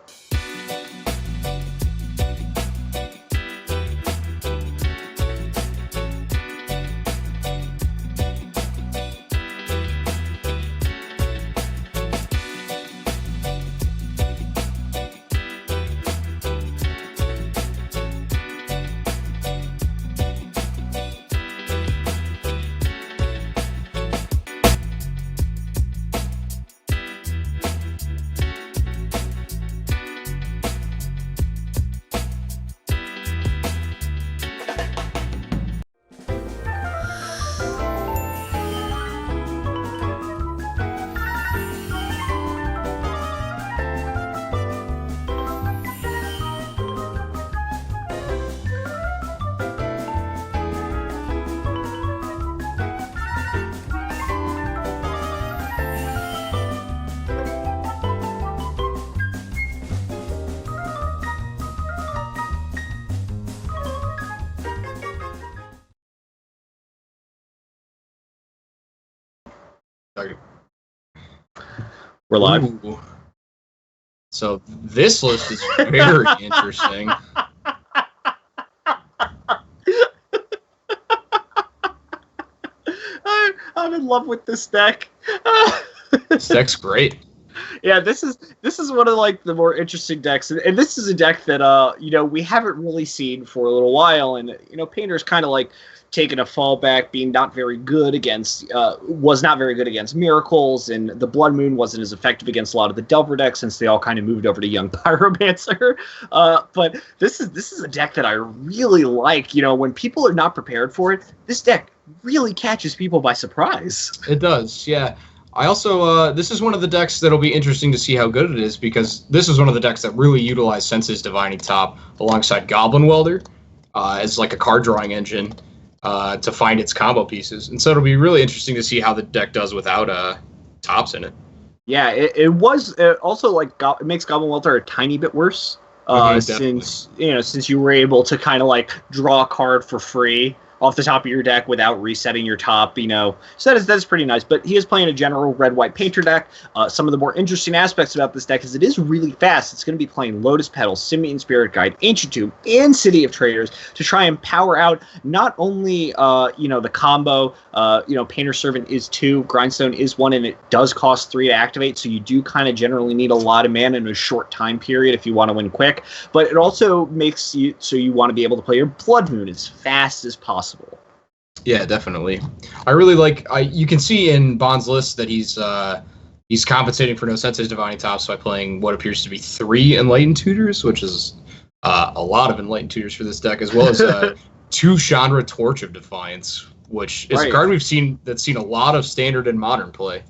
We're live. Ooh. So this list is very interesting. I'm in love with this deck. This deck's great. Yeah, this is one of the more interesting decks, and this is a deck that we haven't really seen for a little while, and Painter's kind of taken a fallback, being not very good against Miracles, and the Blood Moon wasn't as effective against a lot of the Delver decks since they all kind of moved over to Young Pyromancer. But this is a deck that I really like. When people are not prepared for it, this deck really catches people by surprise. It does, yeah. I also, this is one of the decks that'll be interesting to see how good it is, because this is one of the decks that really utilized Senses Divining Top alongside Goblin Welder as a card drawing engine to find its combo pieces. And so it'll be really interesting to see how the deck does without tops in it. Yeah, it was also it makes Goblin Welder a tiny bit worse since you were able to kind of draw a card for free off the top of your deck without resetting your top, So that is pretty nice. But he is playing a general red-white painter deck. Some of the more interesting aspects about this deck is it is really fast. It's going to be playing Lotus Petal, Simian Spirit Guide, Ancient Tomb, and City of Traders to try and power out not only the combo. Painter Servant is 2, Grindstone is 1, and it does cost 3 to activate. So you do kind of generally need a lot of mana in a short time period if you want to win quick. But it also makes you so you want to be able to play your Blood Moon as fast as possible. Yeah, definitely. I really like. You can see in Bonde's list that he's compensating for no Sensei's Divining Tops by playing what appears to be 3 Enlightened Tutors, which is a lot of Enlightened Tutors for this deck, as well as 2 Chandra Torch of Defiance, which is a card that's seen a lot of standard and modern play.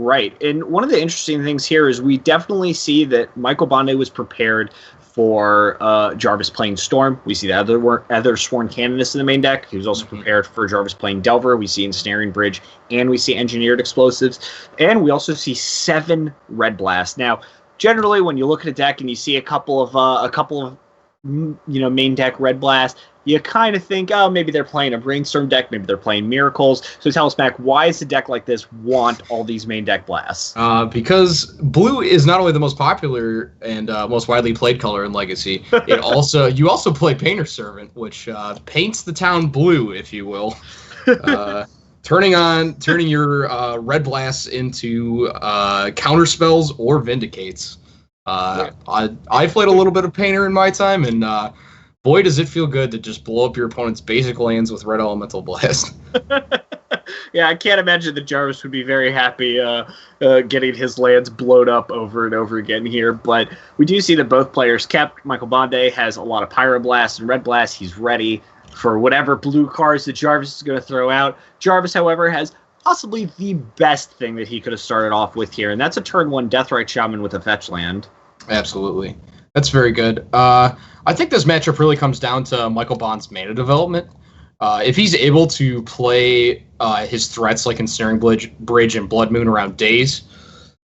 Right, and one of the interesting things here is we definitely see that Michael Bonde was prepared for Jarvis playing Storm. We see the other Sworn Canonists in the main deck. He was also prepared for Jarvis playing Delver. We see Ensnaring Bridge, and we see Engineered Explosives, and we also see 7 Red Blast. Now, generally, when you look at a deck and you see a couple of main deck Red Blast, you kind of think, oh, maybe they're playing a Brainstorm deck, maybe they're playing Miracles. So tell us, Mac, why does a deck like this want all these main deck blasts? Because blue is not only the most popular and most widely played color in Legacy, you also play Painter Servant, which paints the town blue, if you will. Turning your Red Blasts into counter spells or Vindicates. I played a little bit of Painter in my time, and boy, does it feel good to just blow up your opponent's basic lands with Red Elemental Blast. Yeah, I can't imagine that Jarvis would be very happy getting his lands blown up over and over again here, but we do see that both players kept. Michael Bonde has a lot of Pyroblast and Red Blast. He's ready for whatever blue cards that Jarvis is going to throw out. Jarvis, however, has possibly the best thing that he could have started off with here, and that's a turn 1 Deathrite Shaman with a fetch land. Absolutely. That's very good. I think this matchup really comes down to Michael Bonde's mana development. If he's able to play his threats like Ensnaring Bridge and Blood Moon around days,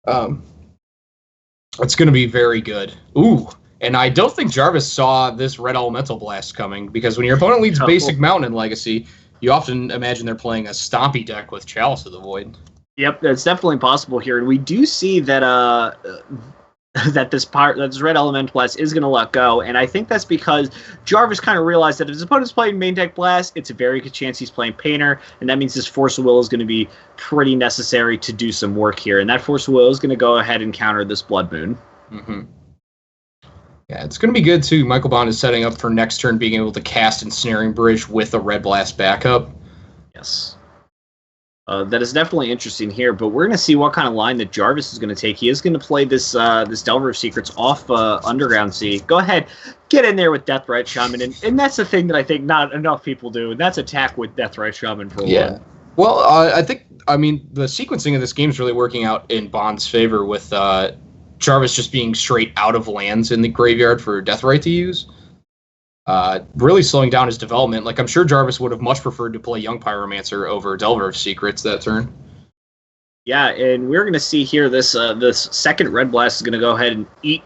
it's going to be very good. Ooh, and I don't think Jarvis saw this Red Elemental Blast coming, because when your opponent leads Basic Mountain in Legacy, you often imagine they're playing a Stompy deck with Chalice of the Void. Yep, that's definitely possible here, and we do see that that this Red Elemental Blast is going to let go, and I think that's because Jarvis kind of realized that if his opponent's playing main deck Blast, it's a very good chance he's playing Painter, and that means this Force of Will is going to be pretty necessary to do some work here, and that Force of Will is going to go ahead and counter this Blood Moon. Mm-hmm. Yeah, it's going to be good, too. Michael Bonde is setting up for next turn being able to cast Ensnaring Bridge with a Red Blast backup. Yes. That is definitely interesting here, but we're going to see what kind of line that Jarvis is going to take. He is going to play this Delver of Secrets off Underground Sea. Go ahead, get in there with Deathrite Shaman, and that's the thing that I think not enough people do, and that's attack with Deathrite Shaman for one. Well, I mean, the sequencing of this game is really working out in Bonde's favor with Jarvis just being straight out of lands in the graveyard for Deathrite to use. Really slowing down his development. Like, I'm sure Jarvis would have much preferred to play Young Pyromancer over Delver of Secrets that turn. Yeah, and we're going to see here this second Red Blast is going to go ahead and eat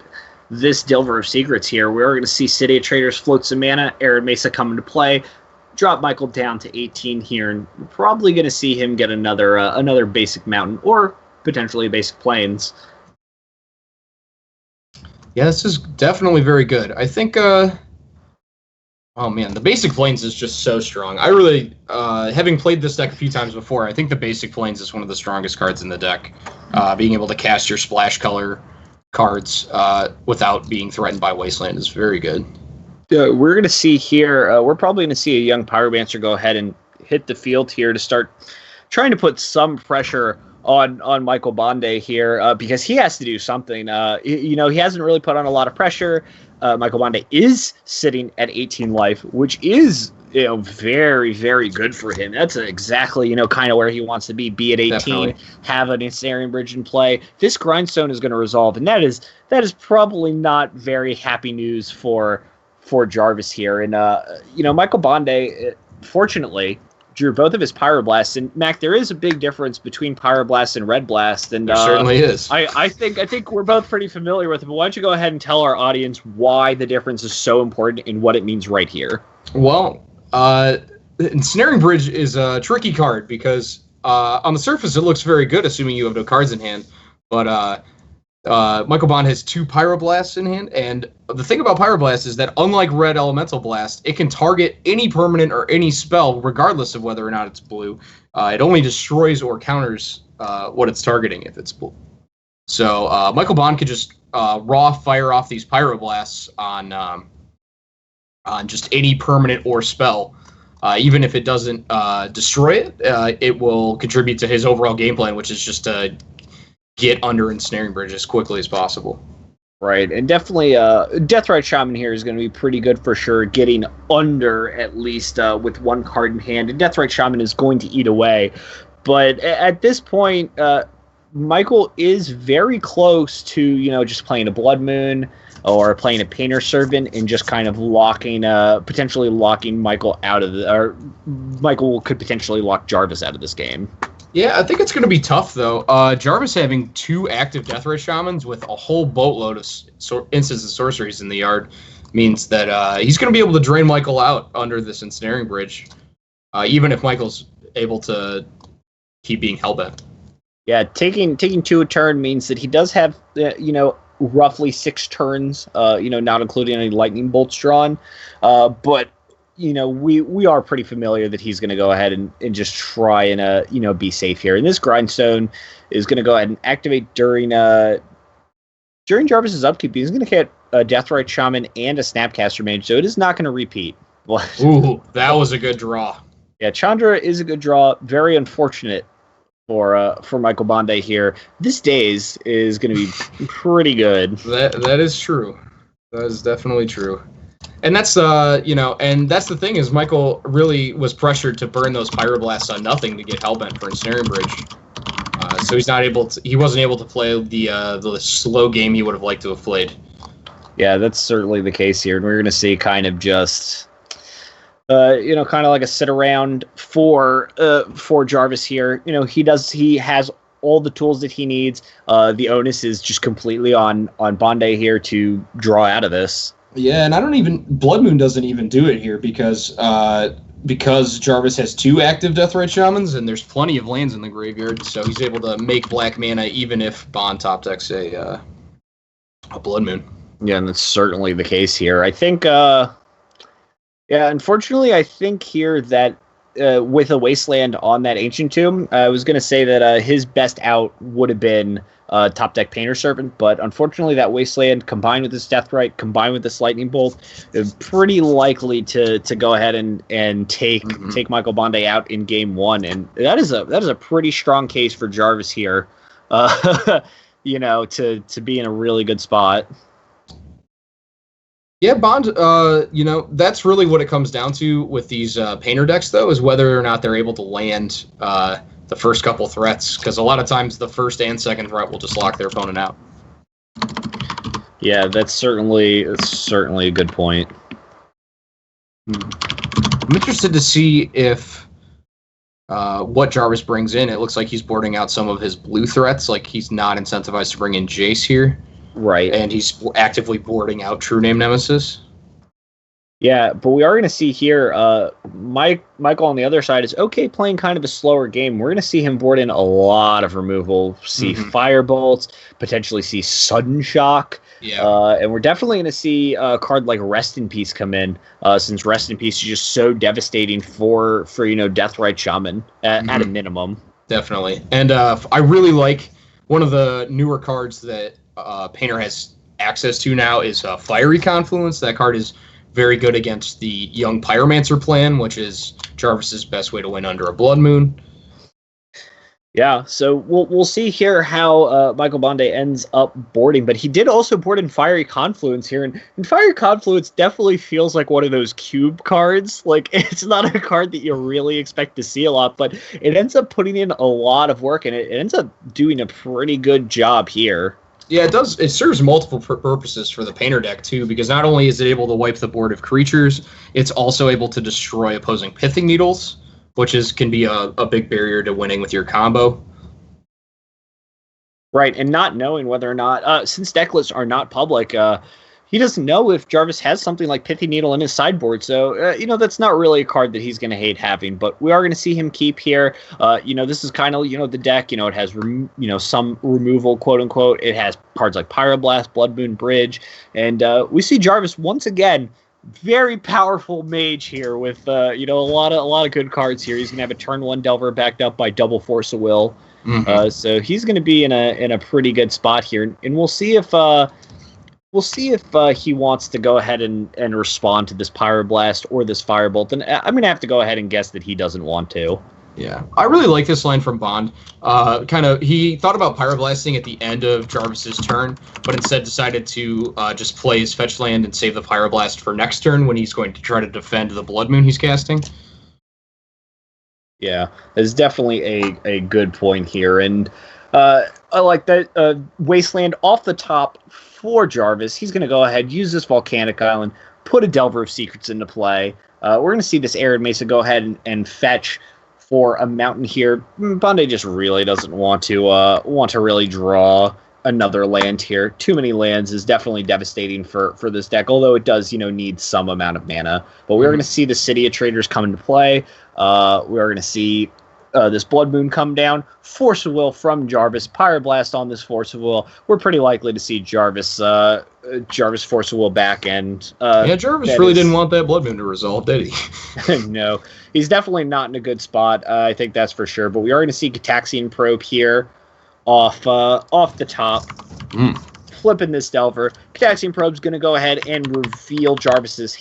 this Delver of Secrets here. We're going to see City of Traders float some mana, Arid Mesa come into play, drop Michael down to 18 here, and we're probably going to see him get another basic mountain, or potentially a basic plains. Yeah, this is definitely very good. I think... Oh man, the Basic Plains is just so strong. I really, having played this deck a few times before, I think the Basic Plains is one of the strongest cards in the deck. Being able to cast your splash color cards without being threatened by Wasteland is very good. We're going to see here, we're probably going to see a Young Pyromancer go ahead and hit the field here to start trying to put some pressure on Michael Bonde here, because he has to do something. He hasn't really put on a lot of pressure. Michael Bonde is sitting at 18 life, which is very, very good for him. That's exactly kind of where he wants to be at 18. Definitely. Have an Ensnaring Bridge in play. This Grindstone is going to resolve, and that is probably not very happy news for Jarvis here. And Michael Bonde, fortunately, drew both of his Pyroblasts, and Mac, there is a big difference between Pyroblast and Red Blast, and there certainly is. I think we're both pretty familiar with it, but why don't you go ahead and tell our audience why the difference is so important and what it means right here? Well, Ensnaring Bridge is a tricky card because on the surface it looks very good, assuming you have no cards in hand. But Michael Bonde has 2 Pyroblasts in hand, and the thing about Pyroblast is that unlike Red Elemental Blast, it can target any permanent or any spell, regardless of whether or not it's blue. It only destroys or counters what it's targeting if it's blue. So Michael Bonde could just raw fire off these Pyroblasts on just any permanent or spell. Even if it doesn't destroy it, it will contribute to his overall game plan, which is just to get under Ensnaring Bridge as quickly as possible. Right, and definitely Deathrite Shaman here is going to be pretty good for sure, getting under at least with 1 card in hand, and Deathrite Shaman is going to eat away. But at this point, Michael is very close to, just playing a Blood Moon or playing a Painter Servant and just kind of potentially locking Michael out of or Michael could potentially lock Jarvis out of this game. Yeah, I think it's going to be tough, though. Jarvis having 2 active Deathrite Shamans with a whole boatload of instants and sorceries in the yard means that he's going to be able to drain Michael out under this Ensnaring Bridge, even if Michael's able to keep being hellbent. Yeah, taking 2 a turn means that he does have, roughly 6 turns, not including any lightning bolts drawn. But we are pretty familiar that he's going to go ahead and just try and be safe here. And this Grindstone is going to go ahead and activate during Jarvis's upkeep. He's going to get a Deathrite Shaman and a Snapcaster Mage, so it is not going to repeat. Ooh, that was a good draw. Yeah, Chandra is a good draw. Very unfortunate for Michael Bonde here. This Daze is going to be pretty good. That is true. That is definitely true. And that's and that's the thing is Michael really was pressured to burn those Pyroblasts on nothing to get Hellbent for Ensnaring Bridge. So he wasn't able to play the slow game he would have liked to have played. Yeah, that's certainly the case here, and we're going to see kind of just kind of like a sit around for Jarvis here. He has all the tools that he needs. The onus is just completely on Bonde here to draw out of this. Yeah, and Blood Moon doesn't even do it here because Jarvis has 2 active Deathrite Shamans and there's plenty of lands in the graveyard, so he's able to make black mana even if Bonde top decks a Blood Moon. Yeah, and that's certainly the case here. I think, unfortunately, I think here that with a Wasteland on that Ancient Tomb, I was going to say that his best out would have been top deck Painter Servant, but unfortunately that Wasteland combined with this Deathrite, combined with this Lightning Bolt, is pretty likely to go ahead and take Michael Bonde out in game 1, and that is a pretty strong case for Jarvis here, to be in a really good spot. Yeah, Bonde, that's really what it comes down to with these Painter decks, though, is whether or not they're able to land the first couple threats, because a lot of times the first and second threat will just lock their opponent out. Yeah, that's certainly a good point. I'm interested to see if what Jarvis brings in. It looks like he's boarding out some of his blue threats, like he's not incentivized to bring in Jace here. Right. And he's actively boarding out True Name Nemesis. Yeah, but we are going to see here, Michael on the other side is playing kind of a slower game. We're going to see him board in a lot of removal, see Firebolts, potentially see Sudden Shock. Yeah. And we're definitely going to see a card like Rest in Peace come in, since Rest in Peace is just so devastating for Deathrite Shaman at a minimum. Definitely. And I really like one of the newer cards that Painter has access to now is Fiery Confluence. That card is very good against the Young Pyromancer plan, which is Jarvis's best way to win under a Blood Moon. Yeah, so we'll see here how Michael Bonde ends up boarding, but he did also board in Fiery Confluence here, and Fiery Confluence definitely feels like one of those cube cards. Like, it's not a card that you really expect to see a lot, but it ends up putting in a lot of work, and it ends up doing a pretty good job here. Yeah, it does. It serves multiple purposes for the Painter deck, too, because not only is it able to wipe the board of creatures, it's also able to destroy opposing Pithing Needles, which can be a big barrier to winning with your combo. Right, and not knowing whether or not, since deck lists are not public, he doesn't know if Jarvis has something like Pithy Needle in his sideboard. So, that's not really a card that he's going to hate having. But we are going to see him keep here. This is kind of, the deck. It has, some removal, quote unquote. It has cards like Pyroblast, Blood Moon Bridge. And we see Jarvis once again. Very powerful mage here with, a lot of good cards here. He's going to have a turn 1 Delver backed up by double Force of Will. Mm-hmm. So he's going to be in a pretty good spot here. And we'll see if... he wants to go ahead and respond to this Pyroblast or this Firebolt. And I'm going to have to go ahead and guess that he doesn't want to. Yeah, I really like this line from Bonde. He thought about Pyroblasting at the end of Jarvis's turn, but instead decided to just play his fetch land and save the Pyroblast for next turn when he's going to try to defend the Blood Moon he's casting. Yeah, it's definitely a good point here. And I like that Wasteland off the top for Jarvis. He's going to go ahead, use this Volcanic Island, put a Delver of Secrets into play. We're going to see this Arid Mesa go ahead and fetch for a mountain here. Bonde just really doesn't want to really draw another land here. Too many lands is definitely devastating for this deck, although it does, need some amount of mana. But we're going to see the City of Traders come into play. We are going to see this Blood Moon come down, Force of Will from Jarvis, Pyroblast on this Force of Will. We're pretty likely to see Jarvis Force of Will back, and Jarvis really didn't want that Blood Moon to resolve, did he? No, he's definitely not in a good spot. I think that's for sure. But we are going to see Gitaxian Probe here, off the top. Flipping this Delver. Gitaxian Probe's going to go ahead and reveal Jarvis's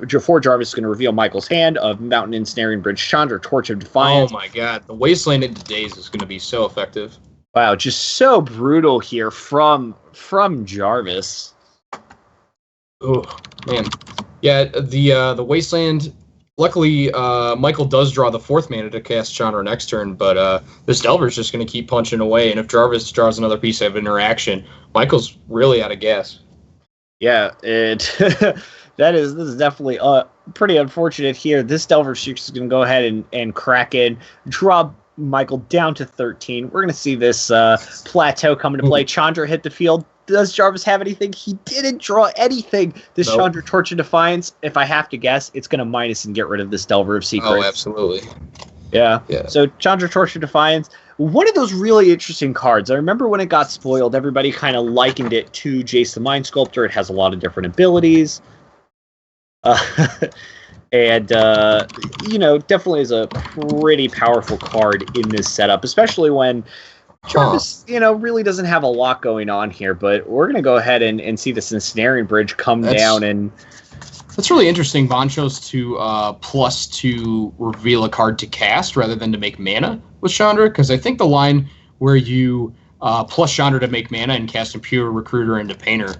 before Jarvis is going to reveal Michael's hand of Mountain Ensnaring Bridge Chandra, Torch of Defiance. Oh my god, the Wasteland into Daze is going to be so effective. Wow, just so brutal here from Jarvis. Oh man, yeah. The Wasteland. Luckily, Michael does draw the 4th mana to cast Chandra next turn, but this Delver's just going to keep punching away. And if Jarvis draws another piece of interaction, Michael's really out of gas. Yeah, this is definitely pretty unfortunate here. This Delver is going to go ahead and crack in, draw Michael down to 13. We're going to see this plateau come into play. Chandra hit the field. Does Jarvis have anything? He didn't draw anything. This nope. Chandra Torch of Defiance, if I have to guess, it's going to minus and get rid of this Delver of Secrets. Oh, absolutely. Yeah. So Chandra Torch of Defiance, one of those really interesting cards. I remember when it got spoiled, everybody kind of likened it to Jace the Mind Sculptor. It has a lot of different abilities. And, definitely is a pretty powerful card in this setup, especially when Jarvis, really doesn't have a lot going on here, but we're going to go ahead and see this Ensnaring Bridge come down. And that's really interesting. Bonde chose to +2 reveal a card to cast rather than to make mana with Chandra, because I think the line where you plus Chandra to make mana and cast Impure Recruiter into Painter,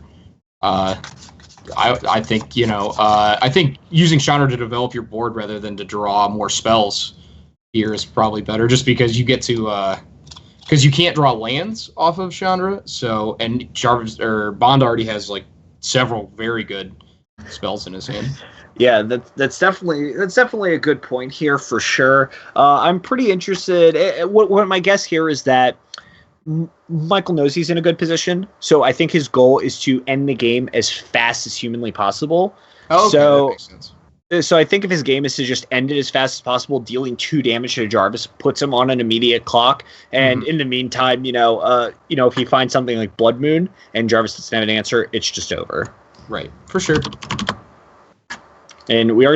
I think using Chandra to develop your board rather than to draw more spells here is probably better, just because you get to because you can't draw lands off of Chandra. So, and Jarvis or Bonde already has like several very good spells in his hand. Yeah, that's definitely a good point here for sure. I'm pretty interested. What my guess here is that Michael knows he's in a good position, so I think his goal is to end the game as fast as humanly possible. Oh, okay, that makes sense. So I think if his game is to just end it as fast as possible, dealing 2 damage to Jarvis puts him on an immediate clock. And in the meantime, if he finds something like Blood Moon and Jarvis doesn't have an answer, it's just over. Right, for sure. And we are going to